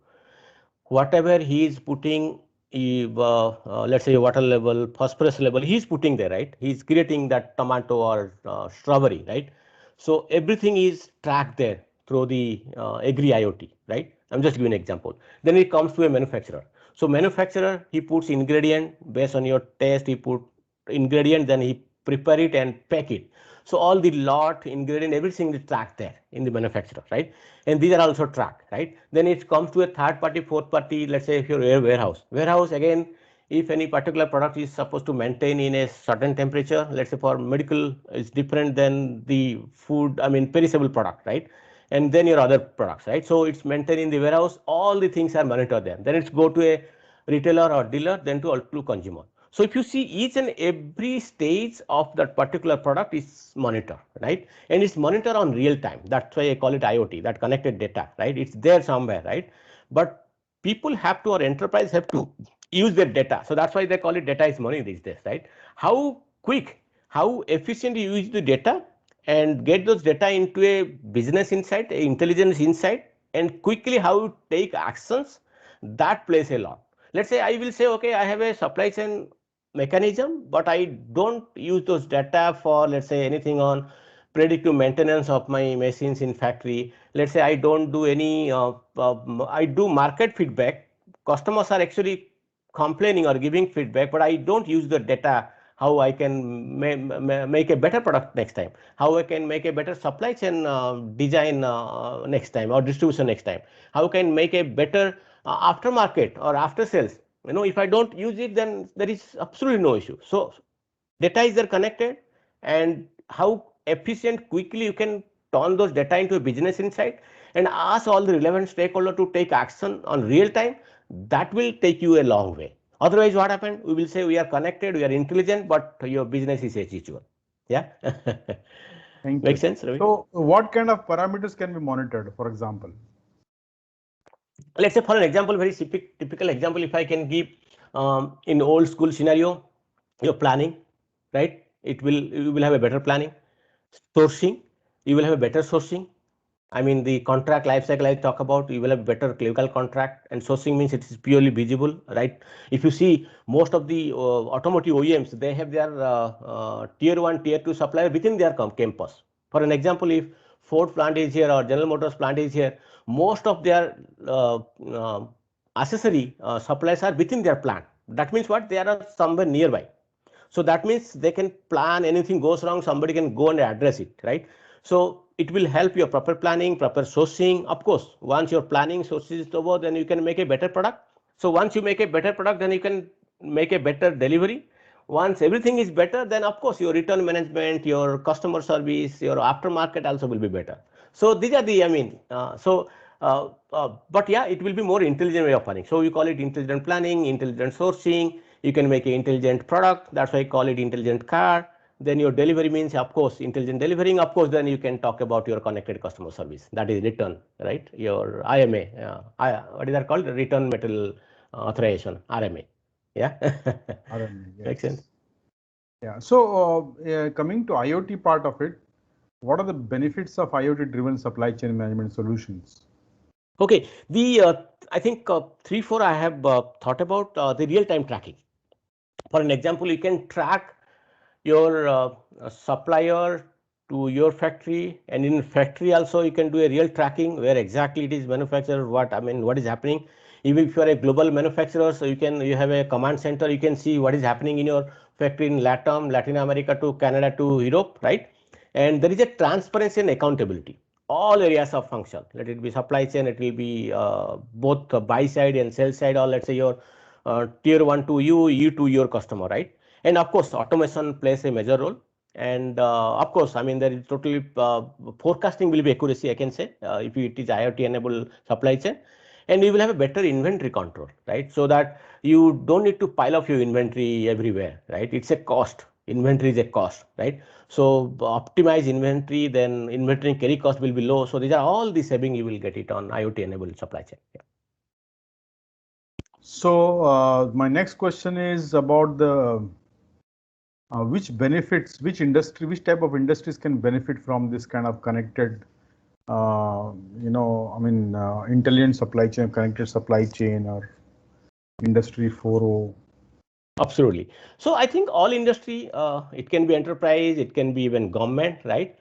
Whatever he is putting, let's say water level, phosphorus level, he's putting there, right? He's creating that tomato or strawberry, right? So everything is tracked there through the Agri IoT, right? I'm just giving an example. Then it comes to a manufacturer. So manufacturer, he puts ingredient based on your taste, he put ingredient, then he prepare it and pack it. So all the lot, ingredient, everything is tracked there in the manufacturer, right? And these are also tracked, right? Then it comes to a third party, fourth party, let's say if you're a warehouse again, if any particular product is supposed to maintain in a certain temperature, let's say for medical is different than the food, I mean perishable product, right? And then your other products, right? So it's maintained in the warehouse, all the things are monitored there. Then it's go to a retailer or dealer, then to consumer. So if you see each and every stage of that particular product is monitored, right? And it's monitored on real time. That's why I call it IoT, that connected data, right? It's there somewhere, right? But people have to, or enterprise have to use their data. So that's why they call it data is money these days, right? How quick, how efficient you use the data and get those data into a business insight, a intelligence insight, and quickly how you take actions, that plays a lot. Let's say I will say, okay, I have a supply chain mechanism, but I don't use those data for, let's say, anything on predictive maintenance of my machines in factory. Let's say I don't do any, I do market feedback. Customers are actually complaining or giving feedback, but I don't use the data how I can make a better product next time, how I can make a better supply chain design next time, or distribution next time, how I can make a better aftermarket or after sales. You know, if I don't use it, then there is absolutely no issue. So data is there connected, and how efficient quickly you can turn those data into a business insight and ask all the relevant stakeholder to take action on real time, that will take you a long way. Otherwise, what happened? We will say we are connected, we are intelligent, but your business is as usual. Yeah. Thank Make you. sense, Ravi? So what kind of parameters can be monitored, for example? Let's say for an example, very typical example, if I can give in old school scenario, your planning, right? You will have a better planning. Sourcing, you will have a better sourcing. I mean, the contract lifecycle I talk about, you will have better clinical contract, and sourcing means it is purely visible, right? If you see most of the automotive OEMs, they have their tier 1, tier 2 supplier within their campus. For an example, if Ford plant is here or General Motors plant is here, most of their accessory suppliers are within their plant. That means what? They are somewhere nearby. So that means they can plan, anything goes wrong, somebody can go and address it, right? So it will help your proper planning, proper sourcing. Of course, once your planning sources is over, then you can make a better product. So once you make a better product, then you can make a better delivery. Once everything is better, then of course your return management, your customer service, your aftermarket also will be better. So these are the, I mean, but yeah, it will be more intelligent way of planning. So you call it intelligent planning, intelligent sourcing. You can make an intelligent product. That's why I call it intelligent car. Then your delivery means, of course, intelligent delivering. Of course, then you can talk about your connected customer service. That is return, right? Your IMA, what is that called? Return Material Authorization, RMA. Yeah. RMA, yes. Makes sense. Yeah. So coming to IoT part of it, what are the benefits of IoT-driven supply chain management solutions? Okay, I think 3-4 I have thought about the real-time tracking. For an example, you can track your supplier to your factory, and in factory also you can do a real tracking where exactly it is manufactured, what is happening. Even if you are a global manufacturer, so you have a command center, you can see what is happening in your factory in Latin America to Canada to Europe, right? And there is a transparency and accountability. All areas of function, let it be supply chain, it will be both buy side and sell side, or let's say your tier 1 to you to your customer, right? And of course, automation plays a major role. And of course, I mean, there is totally forecasting will be accuracy, I can say, if it is IoT enabled supply chain. And you will have a better inventory control, right? So that you don't need to pile up your inventory everywhere, right? It's a cost. Inventory is a cost, right? So optimize inventory, then inventory carry cost will be low. So these are all the saving you will get it on IoT enabled supply chain. Yeah. So my next question is about the which type of industries can benefit from this kind of connected, intelligent supply chain, connected supply chain, or Industry 4.0? Absolutely. So I think all industry, it can be enterprise, it can be even government, right?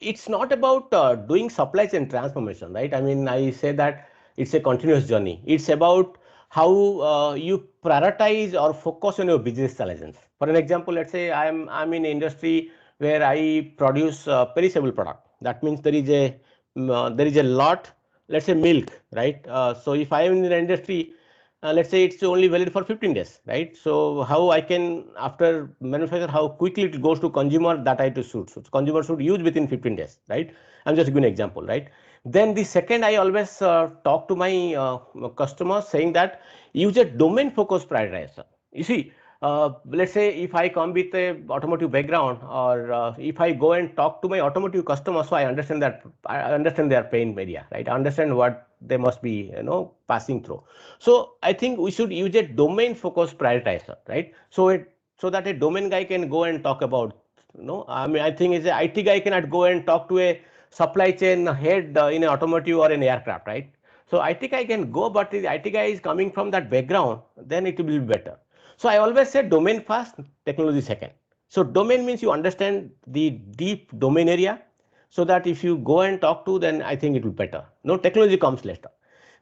It's not about doing supply chain transformation, right? I mean, I say that it's a continuous journey. It's about how you prioritize or focus on your business challenges, For an example, let's say I'm in industry where I produce perishable product. That means there is a lot, let's say milk, right? So if I am in the industry, let's say it's only valid for 15 days, right? So how I can, after manufacture, how quickly it goes to consumer, that I have to shoot. So consumer should use within 15 days, right? I'm just giving an example, right? Then the second, I always talk to my customers saying that use a domain focused prioritizer. You see, let's say if I come with a automotive background, or if I go and talk to my automotive customers, so I understand their pain area, right? I understand what they must be, passing through. So I think we should use a domain focused prioritizer, right? So that a domain guy can go and talk about, I mean, I think as an IT guy cannot go and talk to a supply chain head in an automotive or an aircraft, right? So IT guy can go, but if the IT guy is coming from that background, then it will be better. So I always say domain first, technology second. So domain means you understand the deep domain area, so that if you go and talk to, then I think it will be better. No, technology comes later.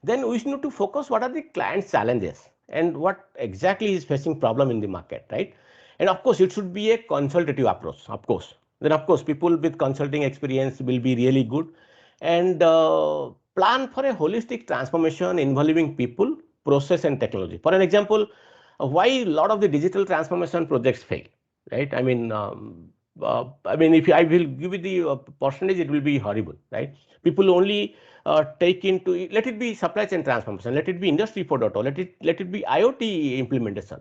Then we need to focus what are the client's challenges and what exactly is facing problem in the market, right? And of course, it should be a consultative approach, of course. Then of course, people with consulting experience will be really good. And plan for a holistic transformation involving people, process and technology. For an example, why a lot of the digital transformation projects fail, right? I mean, if I will give you the percentage, it will be horrible, right? People only take into, let it be supply chain transformation, let it be industry 4.0, let it be IoT implementation.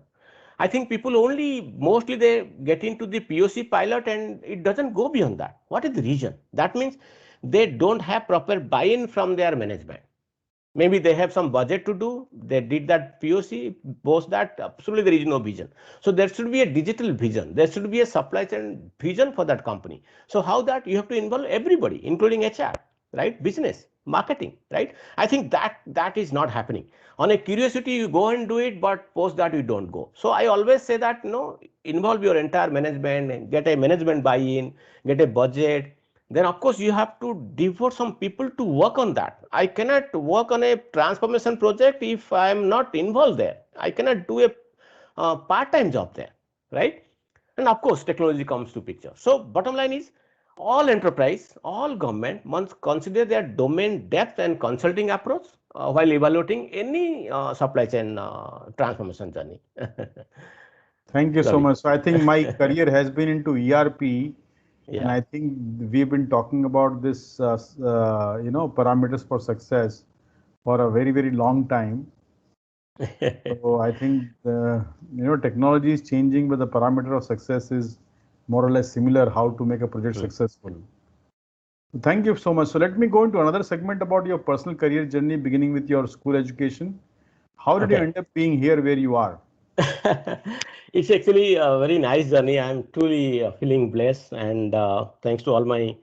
I think people only mostly they get into the POC pilot and it doesn't go beyond that. What is the reason? That means they don't have proper buy-in from their management. Maybe they have some budget to do, they did that POC, post that, absolutely there is no vision. So there should be a digital vision, there should be a supply chain vision for that company. So how that you have to involve everybody, including HR, right? Business, marketing, right? I think that is not happening. On a curiosity, you go and do it, but post that you don't go. So I always say that, involve your entire management and get a management buy-in, get a budget. Then of course you have to devote some people to work on that. I cannot work on a transformation project if I am not involved there. I cannot do a part-time job there, right? And of course technology comes to picture. So bottom line is, all enterprise, all government must consider their domain depth and consulting approach while evaluating any supply chain transformation journey. Thank you so Sorry. much. So I think my career has been into ERP, and I Yeah. think we've been talking about this, parameters for success for a very, very long time. So I think technology is changing, but the parameter of success is more or less similar. How to make a project successful. Thank you so much. So let me go into another segment about your personal career journey, beginning with your school education. How did you end up being here where you are? It's actually a very nice journey. I'm truly feeling blessed, and thanks to all my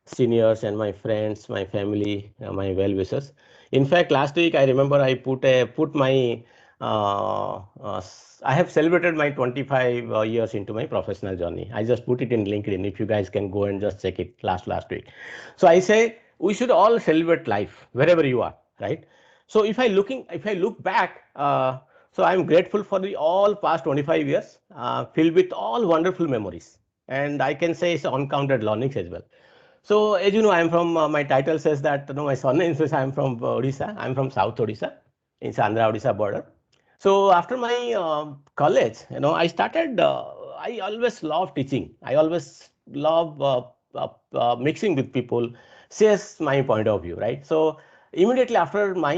seniors and my friends, my family, my well wishers. In fact, last week I remember I put my I have celebrated my 25 years into my professional journey. I just put it in LinkedIn. If you guys can go and just check it last week. So I say we should all celebrate life wherever you are, right? So if I look back, so I'm grateful for the all past 25 years, filled with all wonderful memories, and I can say it's uncounted learnings as well. So as you know, I'm from my title says that my surname says I'm from Odisha. I'm from South Odisha, in Andhra Odisha border. So after my college, I started. I always love teaching. I always love mixing with people. Says my point of view, right? So immediately after my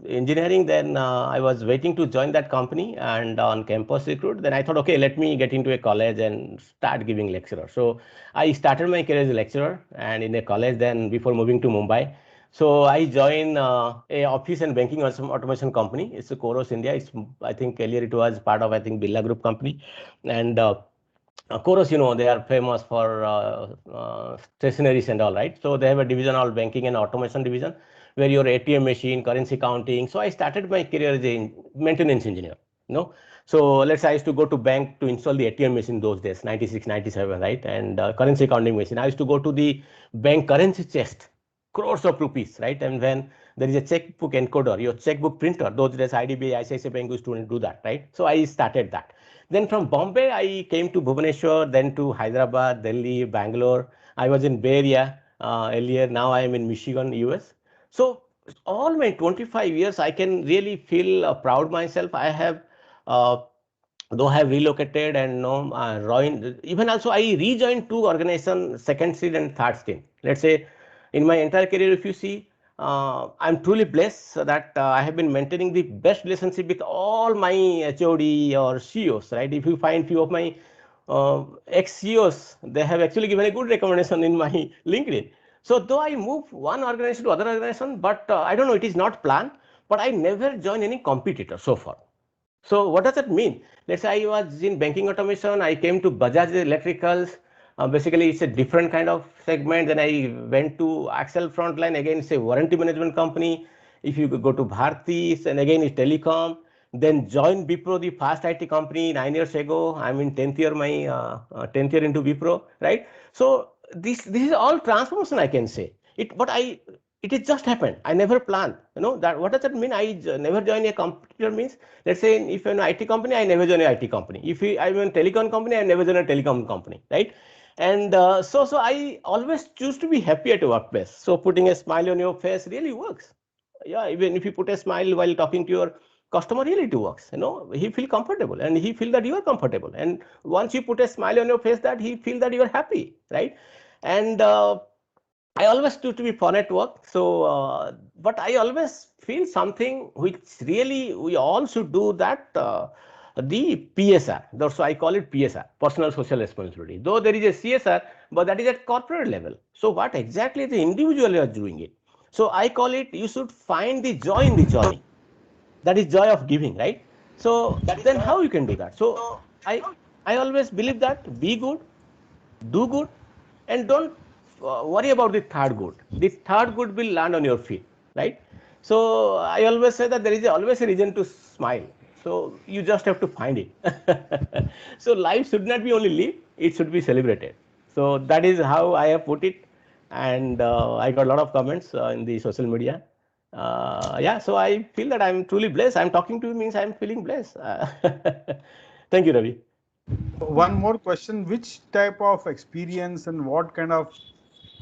engineering, then I was waiting to join that company and on campus recruit. Then I thought, okay, let me get into a college and start giving lecture. So I started my career as a lecturer and in a college. Then before moving to Mumbai, so I joined a office and banking automation company. It's a Coros India. It's, I think earlier it was part of, I think, Birla Group company. And Coros, they are famous for stationaries and all, right? So they have a division called banking and automation division where your ATM machine, currency counting. So I started my career as a maintenance engineer, So let's say I used to go to bank to install the ATM machine those days, 96, 97, right? And currency counting machine. I used to go to the bank currency chest, crores of rupees, right? And when there is a checkbook encoder, your checkbook printer, those days IDBI, ICICI Bank used to do that, right? So I started that. Then from Bombay, I came to Bhubaneswar, then to Hyderabad, Delhi, Bangalore. I was in Bay Area earlier. Now I am in Michigan, US. So all my 25 years, I can really feel proud myself. I have, though I have relocated and even also I rejoined two organizations, second stint and third stint. Let's say in my entire career, if you see, I'm truly blessed that I have been maintaining the best relationship with all my HOD or CEOs, right? If you find few of my ex-CEOs, they have actually given a good recommendation in my LinkedIn. So though I move one organization to other organization, but I don't know, it is not planned, but I never join any competitor so far. So what does that mean? Let's say I was in banking automation, I came to Bajaj Electricals. Basically, it's a different kind of segment. Then I went to Axel Frontline, again, it's a warranty management company. If you go to Bharti, and again, it's telecom. Then joined Wipro, the fast IT company 9 years ago. I'm in 10th year, my 10th year into Wipro, right? So this is all transformation, I can say. It is just happened. I never planned. That what does that mean? I never join a competitor means, let's say if you're an IT company, I never join an IT company. If I'm in a telecom company, I never join a telecom company, right? And so I always choose to be happy at workplace. So putting a smile on your face really works. Yeah, even if you put a smile while talking to your customer, really it works. He feel comfortable and he feel that you are comfortable. And once you put a smile on your face, that he feel that you are happy, right? And I always do to be fun at work. So, but I always feel something which really we all should do, that the PSR. So I call it PSR, personal social responsibility. Though there is a CSR, but that is at corporate level. So what exactly the individual is doing it? So I call it, you should find the joy in the journey. That is joy of giving, right? So then how you can do that? So I always believe that be good, do good, and don't worry about the third good. The third good will land on your feet, right? So I always say that there is always a reason to smile. So you just have to find it. So life should not be only lived, it should be celebrated. So that is how I have put it. And I got a lot of comments in the social media. Yeah, so I feel that I'm truly blessed. I'm talking to you means I'm feeling blessed. Thank you, Ravi. One more question: which type of experience and what kind of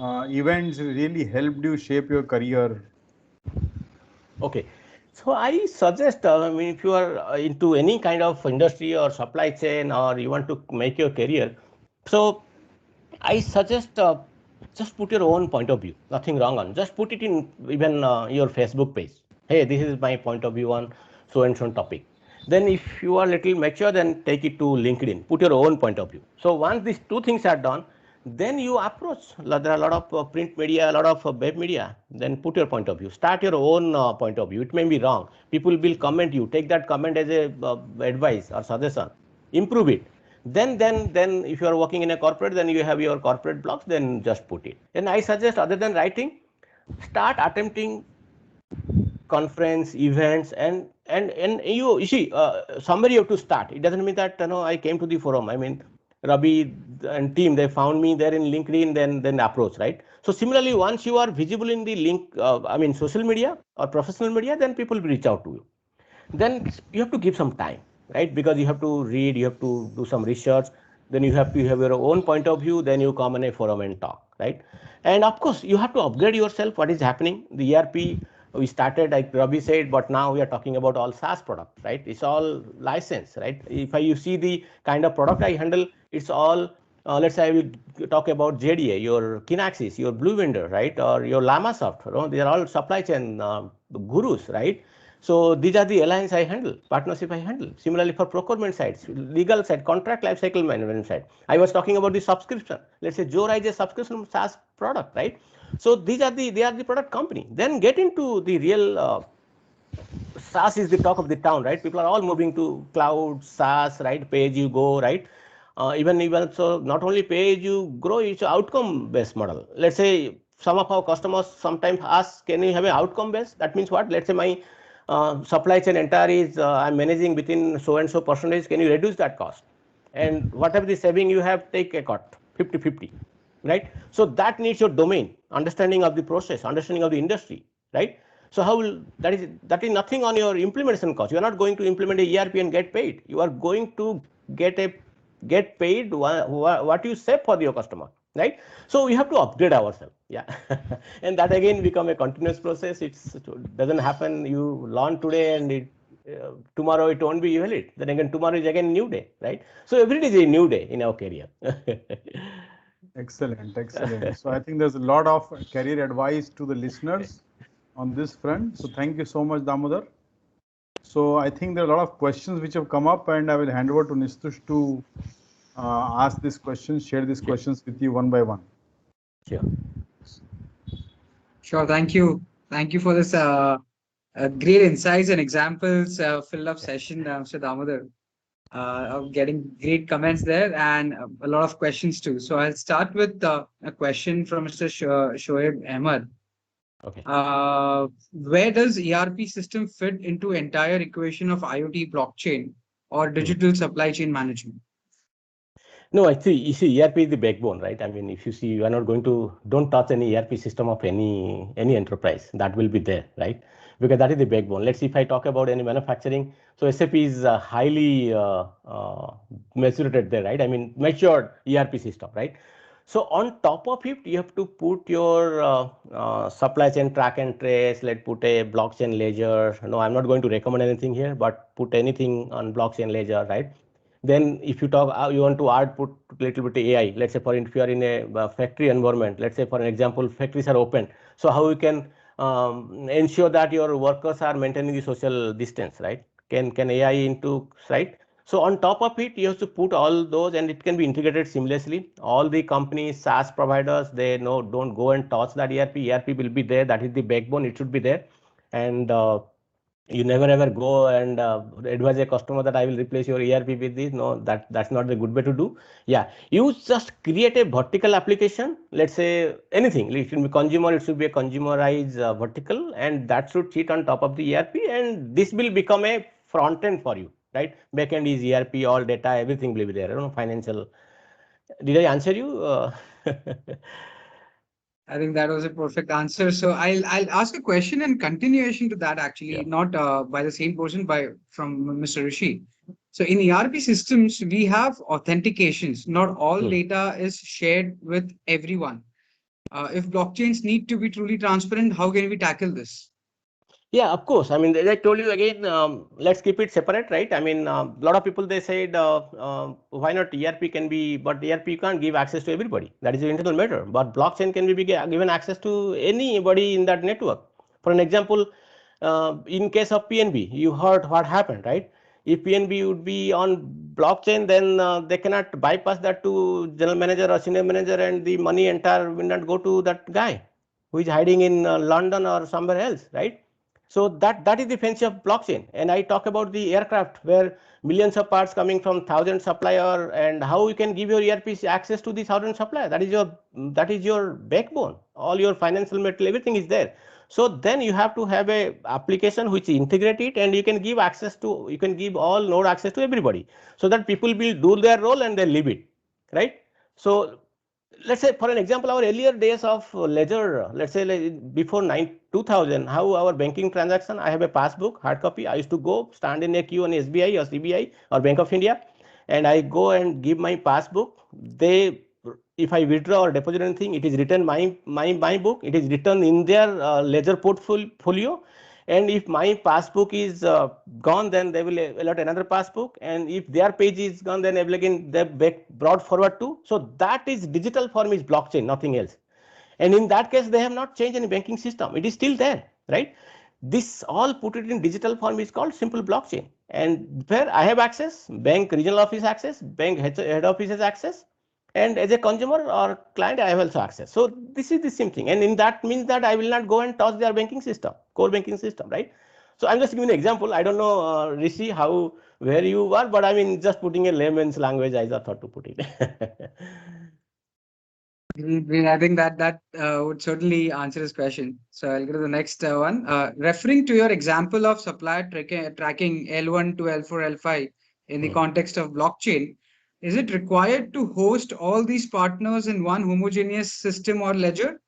events really helped you shape your career? Okay, so I suggest, I mean, if you are into any kind of industry or supply chain, or you want to make your career, so I suggest just put your own point of view. Nothing wrong on. Just put it in even your Facebook page. Hey, this is my point of view on so and so topic. Then, if you are little mature, then take it to LinkedIn. Put your own point of view. So once these two things are done, then you approach. There are a lot of print media, a lot of web media. Then put your point of view. Start your own point of view. It may be wrong. People will comment you. Take that comment as a advice or suggestion. Improve it. Then if you are working in a corporate, then you have your corporate blogs, then just put it. And I suggest, other than writing, start attempting conference events, and you see, somewhere you have to start. It doesn't mean that I came to the forum. I mean, Ravi and team, they found me there in LinkedIn, then approach, right? So similarly, once you are visible in the social media or professional media, then people will reach out to you. Then you have to give some time, right? Because you have to read, you have to do some research, then you have to have your own point of view, then you come in a forum and talk, right? And of course, you have to upgrade yourself. What is happening? The ERP we started, like Ravi said, but now we are talking about all SaaS product, right? It's all license, right? If you see the kind of product I handle, it's all let's say I will talk about JDA, your Kinaxis, your Blue Vendor, right? Or your Lamasoft. They are all supply chain gurus, right? So these are the alliance I handle, partnership I handle. Similarly for procurement sides, legal side, contract lifecycle management side. I was talking about the subscription. Let's say Joe is a subscription SaaS product, right? So they are the product company. Then get into the real SaaS is the talk of the town, right? People are all moving to cloud, SaaS, right? Pay as you go, right? Even so, not only pay as you grow, it's an outcome based model. Let's say some of our customers sometimes ask, can you have an outcome based? That means what? Let's say my supply chain entire is I'm managing within so and so percentage. Can you reduce that cost? And whatever the saving you have, take a cut, 50-50, right? So that needs your domain, understanding of the process, understanding of the industry, right? So how will that is nothing on your implementation cost. You are not going to implement a ERP and get paid. You are going to get paid what you save for your customer, right? So we have to upgrade ourselves, yeah. And that again become a continuous process. It doesn't happen you learn today and tomorrow it won't be valid. Then again tomorrow is again new day, right? So every day is a new day in our career. Excellent, excellent. So I think there's a lot of career advice to the listeners on this front. So thank you so much, Damodar. So I think there are a lot of questions which have come up, and I will hand over to Nistush to ask these questions, share these questions with you one by one. Sure. Sure. Thank you. Thank you for this great insights and examples filled up session, Mr. Damodar. Of getting great comments there and a lot of questions too. So I'll start with a question from Mr. Shoaib Ahmed. Okay. Where does ERP system fit into entire equation of IoT blockchain or digital supply chain management? No, actually, you see, ERP is the backbone, right? I mean, if you see, you are not going to, don't touch any ERP system of any enterprise. That will be there, right? Because that is the backbone. Let's see if I talk about any manufacturing. So SAP is highly maturated there, right? I mean, matured ERP system, right? So on top of it, you have to put your supply chain track and trace. Let's put a blockchain ledger. No, I'm not going to recommend anything here, but put anything on blockchain ledger, right? Then if you talk, you want to add put a little bit AI. Let's say if you are in a factory environment, let's say for an example, factories are open. So how you can ensure that your workers are maintaining the social distance, right? Can AI into, right? So on top of it, you have to put all those, and it can be integrated seamlessly. All the companies, SaaS providers, they know don't go and touch that ERP. ERP will be there. That is the backbone. It should be there, and you never ever go and advise a customer that I will replace your ERP with this. No, that's not the good way to do. Yeah, you just create a vertical application. Let's say anything. It should be consumer. It should be a consumerized vertical, and that should sit on top of the ERP, and this will become a front end for you, right? Backend is ERP, all data, everything will be there. You know, financial. Did I answer you? I think that was a perfect answer. So I'll ask a question in continuation to that actually, Yeah. not by the same person, from Mr. Rishi. So in ERP systems, we have authentications. Not all data is shared with everyone. If blockchains need to be truly transparent, how can we tackle this? Yeah, of course. I mean, as I told you again, let's keep it separate, right? I mean, a lot of people, they said, why not ERP can be, but ERP can't give access to everybody. That is an internal matter. But blockchain can be given access to anybody in that network. For an example, in case of PNB, you heard what happened, right? If PNB would be on blockchain, then they cannot bypass that to general manager or senior manager, and the money entire will not go to that guy who is hiding in London or somewhere else, right? So that is the fancy of blockchain. And I talk about the aircraft where millions of parts coming from 1,000 supplier, and how you can give your ERP access to the 1,000 supplier. That is your backbone. All your financial material, everything is there. So then you have to have a application which integrate it, and you can give all node access to everybody, so that people will do their role and they leave it, right? So let's say for an example, our earlier days of ledger, let's say before 2000, how our banking transaction, I have a passbook, hard copy. I used to go stand in a queue on SBI or CBI or Bank of India, and I go and give my passbook. If I withdraw or deposit anything, it is written my book. It is written in their ledger portfolio. And if my passbook is gone, then they will allot another passbook. And if their page is gone, then again they brought forward to. So that is digital form is blockchain, nothing else. And in that case, they have not changed any banking system. It is still there, right? This all put it in digital form is called simple blockchain. And where I have access, bank regional office access, bank head office has access, and as a consumer or client, I have also access. So this is the same thing. And in that means that I will not go and touch their banking system, core banking system, right? So I'm just giving an example. I don't know, Rishi, where you are, but I mean, just putting a layman's language, I just thought to put it. I think that would certainly answer this question. So I'll go to the next one. Referring to your example of supplier tracking L1 to L4, L5 in the context of blockchain, is it required to host all these partners in one homogeneous system or ledger?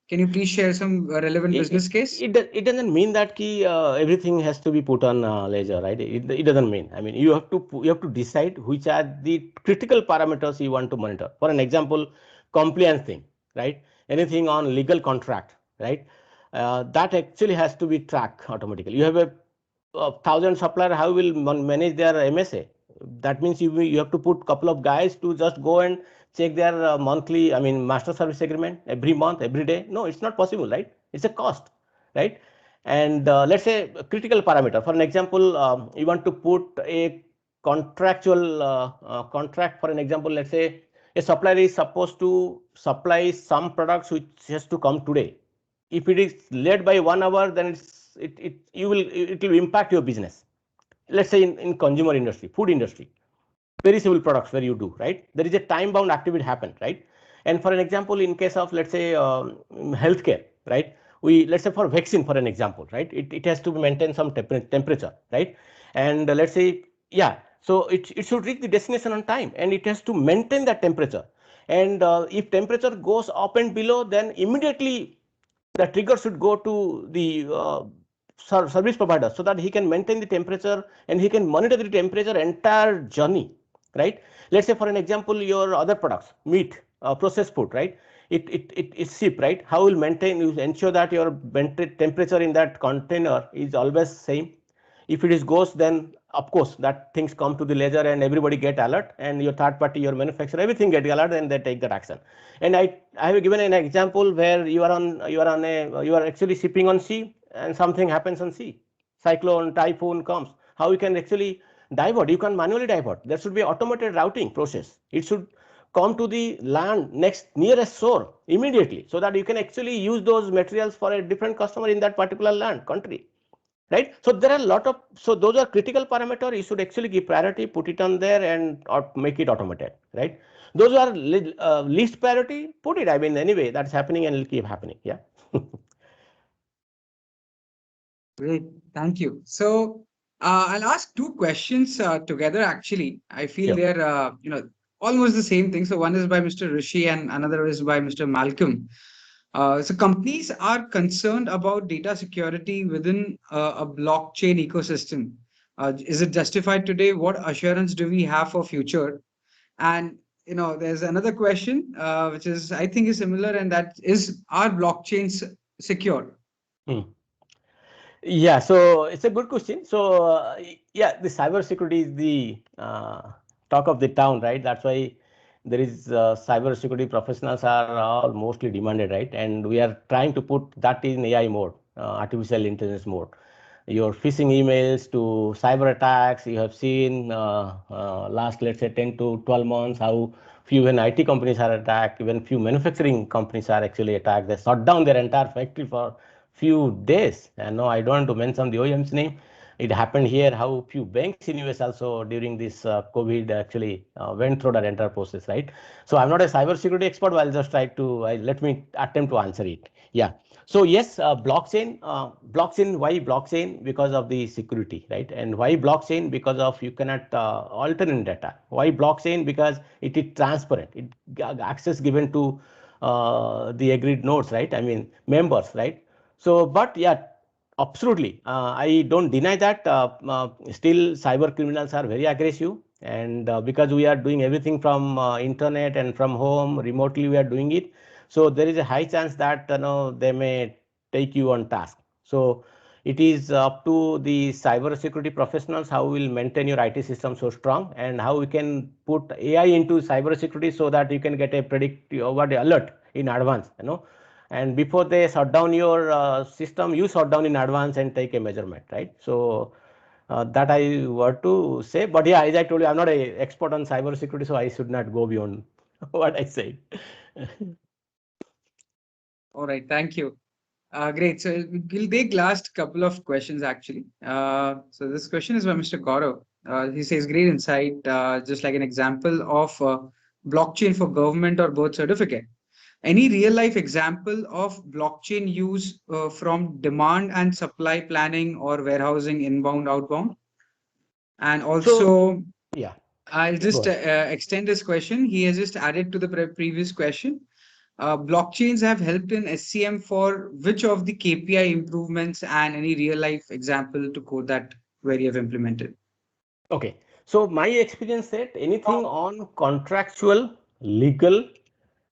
Can you please share some relevant business case? It doesn't mean that everything has to be put on ledger, right? It doesn't mean. I mean, you have to decide which are the critical parameters you want to monitor. For an example, compliance thing, right? Anything on legal contract, right? That actually has to be tracked automatically. You have a 1,000 supplier, how will manage their MSA? That means you have to put couple of guys to just go and check their monthly, I mean, master service agreement every month, every day. No, it's not possible, right? It's a cost, right? And let's say a critical parameter. For an example, you want to put a contractual contract. For an example, let's say a supplier is supposed to supply some products which has to come today. If it is led by 1 hour, then it will impact your business. Let's say in consumer industry, food industry, perishable products where you do, right? There is a time bound activity happen, right? And for an example, in case of, let's say, healthcare, right? Let's say for vaccine, for an example, right? It has to maintain some temperature, right? And let's say, yeah, so it should reach the destination on time, and it has to maintain that temperature. And if temperature goes up and below, then immediately the trigger should go to the service provider so that he can maintain the temperature and he can monitor the temperature entire journey, right? Let's say for an example, your other products, meat, processed food, right? It's ship, right? How will maintain, you ensure that your temperature in that container is always same. If it is goes, then of course that things come to the ledger and everybody get alert, and your third party, your manufacturer, everything get alert, and they take that action. And I have given an example where you are actually shipping on sea and something happens on sea, cyclone, typhoon comes. How you can actually divert? You can manually divert. There should be automated routing process. It should come to the land nearest shore immediately, so that you can actually use those materials for a different customer in that particular land country. Right? So there are a lot of, so those are critical parameters. You should actually give priority, put it on there, and or make it automated, right? Those are least priority, put it. I mean, anyway, that's happening and it'll keep happening. Yeah. Great, thank you. So I'll ask two questions together. Actually, I feel Sure. they're almost the same thing. So one is by Mr. Rishi and another is by Mr. Malcolm. So companies are concerned about data security within a blockchain ecosystem. Is it justified today? What assurance do we have for future? And there's another question which is, I think, is similar, and that is, are blockchains secure? Yeah, so it's a good question. So yeah, the cyber security is the talk of the town, right? That's why there is cyber security professionals are all mostly demanded, right? And we are trying to put that in AI mode, artificial intelligence mode. Your phishing emails to cyber attacks, you have seen last, let's say, 10 to 12 months, how few even IT companies are attacked, even few manufacturing companies are actually attacked. They shut down their entire factory for few days. And no, I don't want to mention the OEM's name. It happened here, how few banks in US also during this COVID actually went through that entire process, right? So I'm not a cybersecurity expert, but I'll just try to, let me attempt to answer it. Yeah. So yes, blockchain, why blockchain? Because of the security, right? And why blockchain? Because of you cannot alter in data. Why blockchain? Because it is transparent. It access given to the agreed nodes, right? I mean, members, right? So, but yeah, absolutely. I don't deny that. Still, cyber criminals are very aggressive, and because we are doing everything from internet and from home remotely, we are doing it. So there is a high chance that they may take you on task. So it is up to the cyber security professionals how we will maintain your IT system so strong, and how we can put AI into cyber security so that you can get a alert in advance. And before they shut down your system, you shut down in advance and take a measurement, right? So that I were to say. But yeah, as I told you, I'm not an expert on cyber security, so I should not go beyond what I said. All right, thank you. Great. So we'll take last couple of questions actually. So this question is by Mr. Gaurav. He says, great insight, just like an example of blockchain for government or birth certificate. Any real life example of blockchain use from demand and supply planning or warehousing inbound, outbound? And also, yeah, I'll just extend this question. He has just added to the previous question. blockchains have helped in SCM for which of the KPI improvements, and any real life example to quote that where you have implemented? Okay. So my experience said anything on contractual, legal,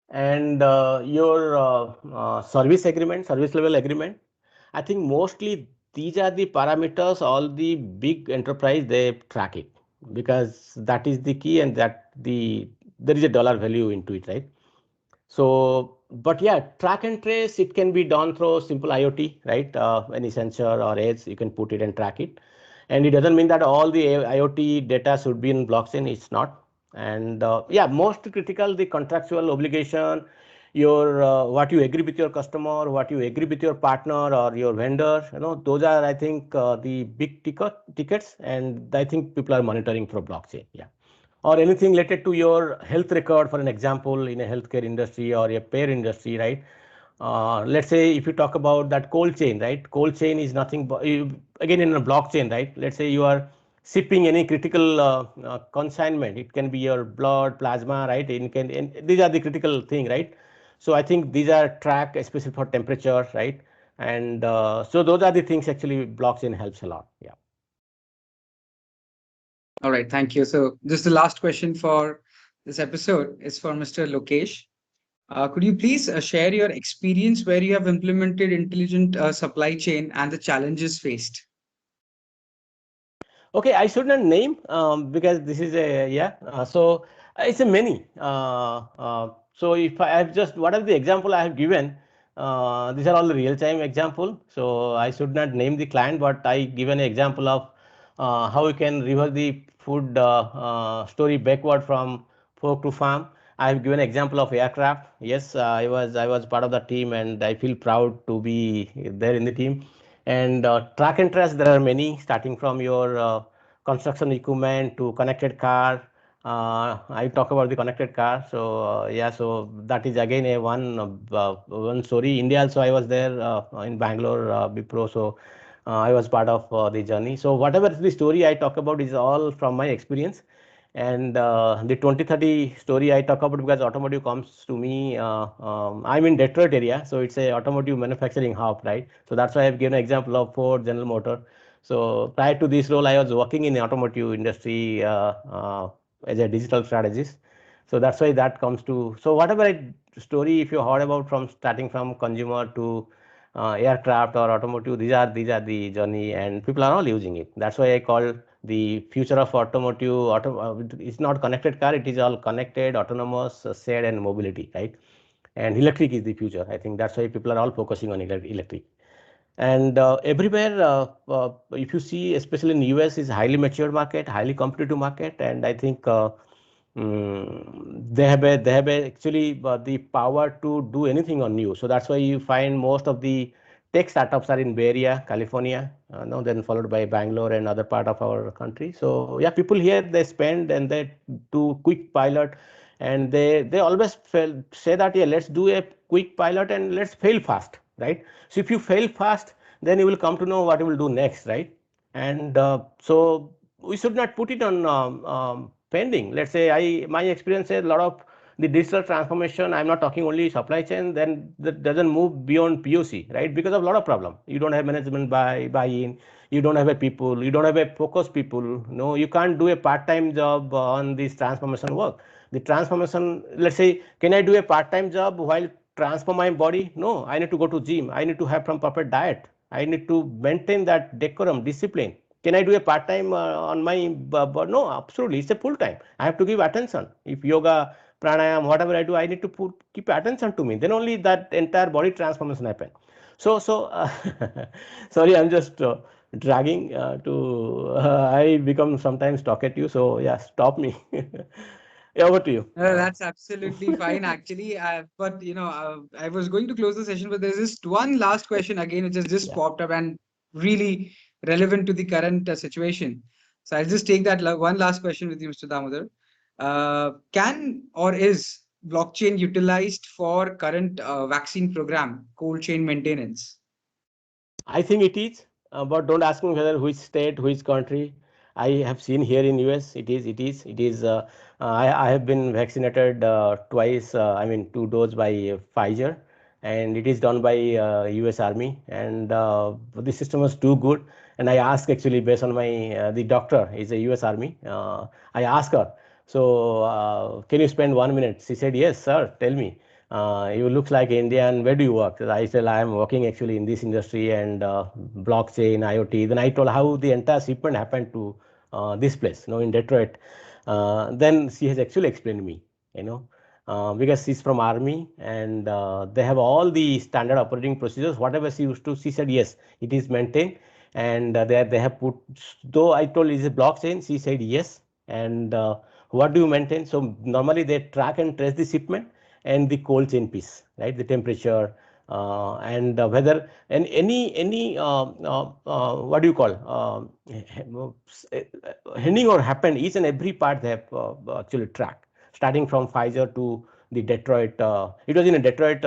and your service agreement, service level agreement. I think mostly these are the parameters all the big enterprise they track it, because that is the key, and that there is a dollar value into it, right? So, but yeah, track and trace, it can be done through simple IoT, right? Any sensor or edge, you can put it and track it. And it doesn't mean that all the IoT data should be in blockchain. It's not. And yeah, most critical, the contractual obligation, your what you agree with your customer, what you agree with your partner or your vendor, those are, I think, the big tickets. And I think people are monitoring for blockchain. Yeah. Or anything related to your health record, for an example, in a healthcare industry or a payer industry, right? Let's say if you talk about that cold chain, right? Cold chain is nothing but, again, in a blockchain, right? Let's say you are shipping any critical consignment. It can be your blood, plasma, right? And these are the critical thing, right? So I think these are tracked, especially for temperature, right? And so those are the things actually blockchain helps a lot. Yeah. All right, thank you. So just the last question for this episode is for Mr. Lokesh. Could you please share your experience where you have implemented intelligent supply chain and the challenges faced? Okay, I should not name because this is a, yeah. It's a many. So if I have just, what are the example I have given? These are all the real time example. So I should not name the client, but I given an example of how we can reverse the food story backward from fork to farm. I have given example of aircraft. Yes, I was part of the team, and I feel proud to be there in the team. And track and trace, there are many, starting from your construction equipment to connected car. I talk about the connected car. So yeah, so that is again a one story. India also, I was there in Bangalore, Bipro. So I was part of the journey. So whatever the story I talk about is all from my experience. And the 2030 story I talk about, because automotive comes to me. I'm in Detroit area, so it's a automotive manufacturing hub, right? So that's why I've given an example of Ford, General Motor. So prior to this role, I was working in the automotive industry as a digital strategist. So that's why that comes to. So whatever story, if you heard about, from starting from consumer to aircraft or automotive, these are the journey, and people are all using it. That's why I call the future of automotive. It's not connected car; it is all connected, autonomous, shared, and mobility, right? And electric is the future. I think that's why people are all focusing on electric. And everywhere, if you see, especially in US, is highly mature market, highly competitive market, and I think they have actually the power to do anything on new. So that's why you find most of the tech startups are in Bay Area, California, no, then followed by Bangalore and other part of our country. So yeah, people here, they spend and they do quick pilot, and they always say that, yeah, let's do a quick pilot and let's fail fast, right? So if you fail fast, then you will come to know what you will do next, right? And so we should not put it on pending. Let's say my experience is a lot of the digital transformation. I'm not talking only supply chain. Then that doesn't move beyond POC, right? Because of a lot of problem. You don't have management buy-in. You don't have a people. You don't have a focused people. No, you can't do a part-time job on this transformation work. The transformation. Let's say, can I do a part-time job while transform my body? No, I need to go to gym. I need to have some proper diet. I need to maintain that decorum, discipline. Can I do a part time on my? No, absolutely, it's a full time. I have to give attention. If yoga, pranayam, whatever I do, I need to keep attention to me. Then only that entire body transformation happen. So sorry, I'm just dragging to. I become sometimes talkative. So yeah, stop me. Yeah, over to you. That's absolutely fine, actually. But I was going to close the session, but there's just one last question again, which has just Yeah. popped up and really relevant to the current situation. So I'll just take that one last question with you, Mr. Damodar. Can or is blockchain utilized for current vaccine program, cold chain maintenance? I think it is, but don't ask me whether which state, which country. I have seen here in US, it is. I have been vaccinated twice. I mean, 2 doses by Pfizer, and it is done by US Army, and the system was too good. And I asked actually based on my the doctor is a US Army. I asked her, so can you spend 1 minute? She said, yes, sir. Tell me. You look like Indian. Where do you work? I said, I am working actually in this industry and blockchain, IoT. Then I told how the entire shipment happened to this place, in Detroit. Then she has actually explained me, because she's from Army and they have all the standard operating procedures. Whatever she used to, she said, yes, it is maintained. And they have put, though I told is a blockchain, she said yes. And what do you maintain? So normally they track and trace the shipment and the cold chain piece, right? The temperature and whether and any what do you call handing or happened, each and every part they have actually tracked, starting from Pfizer to the Detroit. It was in a Detroit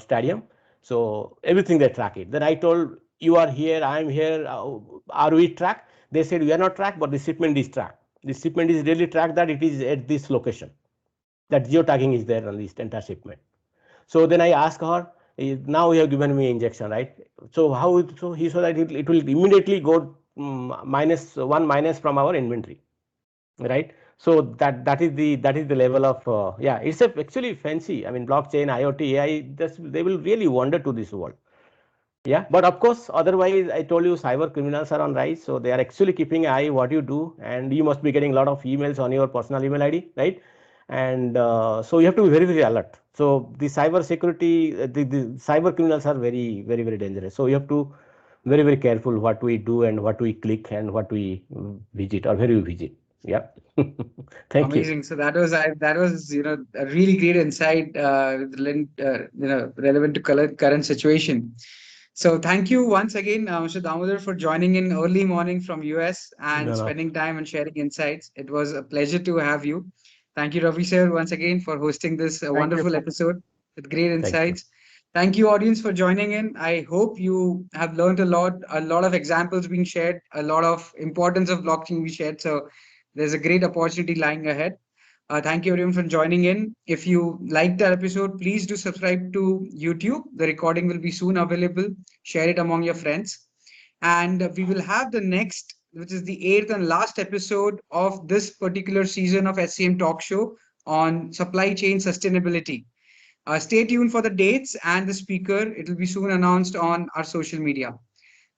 stadium, so everything they track it. Then I told, you are here, I am here. Are we tracked? They said we are not tracked, but the shipment is tracked. The shipment is really tracked that it is at this location. That geotagging is there on this entire shipment. So then I asked her, now you have given me injection, right? So how? So he said that it will immediately go -1 from our inventory, right? So that is the level of yeah. It's actually fancy. I mean, blockchain, IoT, AI. They will really wonder to this world. Yeah, but of course, otherwise, I told you cyber criminals are on rise. So they are actually keeping an eye what you do, and you must be getting a lot of emails on your personal email ID, right? And so you have to be very, very alert. So the cyber security, the cyber criminals are very, very, very dangerous. So you have to very, very careful what we do and what we click and what we visit or where we visit. Yeah. Thank you. Amazing. So that was a really great insight, relevant to current situation. So thank you once again, Mr. Damodar, for joining in early morning from US and No, no. spending time and sharing insights. It was a pleasure to have you. Thank you, Ravi sir, once again for hosting this wonderful episode with great insights. Thank you, audience, for joining in. I hope you have learned a lot of examples being shared, a lot of importance of blockchain we shared. So there's a great opportunity lying ahead. Thank you everyone for joining in. If you liked our episode, please do subscribe to YouTube. The recording will be soon available. Share it among your friends. And we will have the next, which is the 8th and last episode of this particular season of SCM Talk Show on supply chain sustainability. Stay tuned for the dates and the speaker. It will be soon announced on our social media.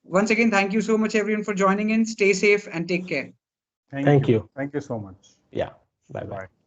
Once again, thank you so much everyone for joining in. Stay safe and take care. Thank you. Thank you so much. Yeah. Bye-bye. Bye.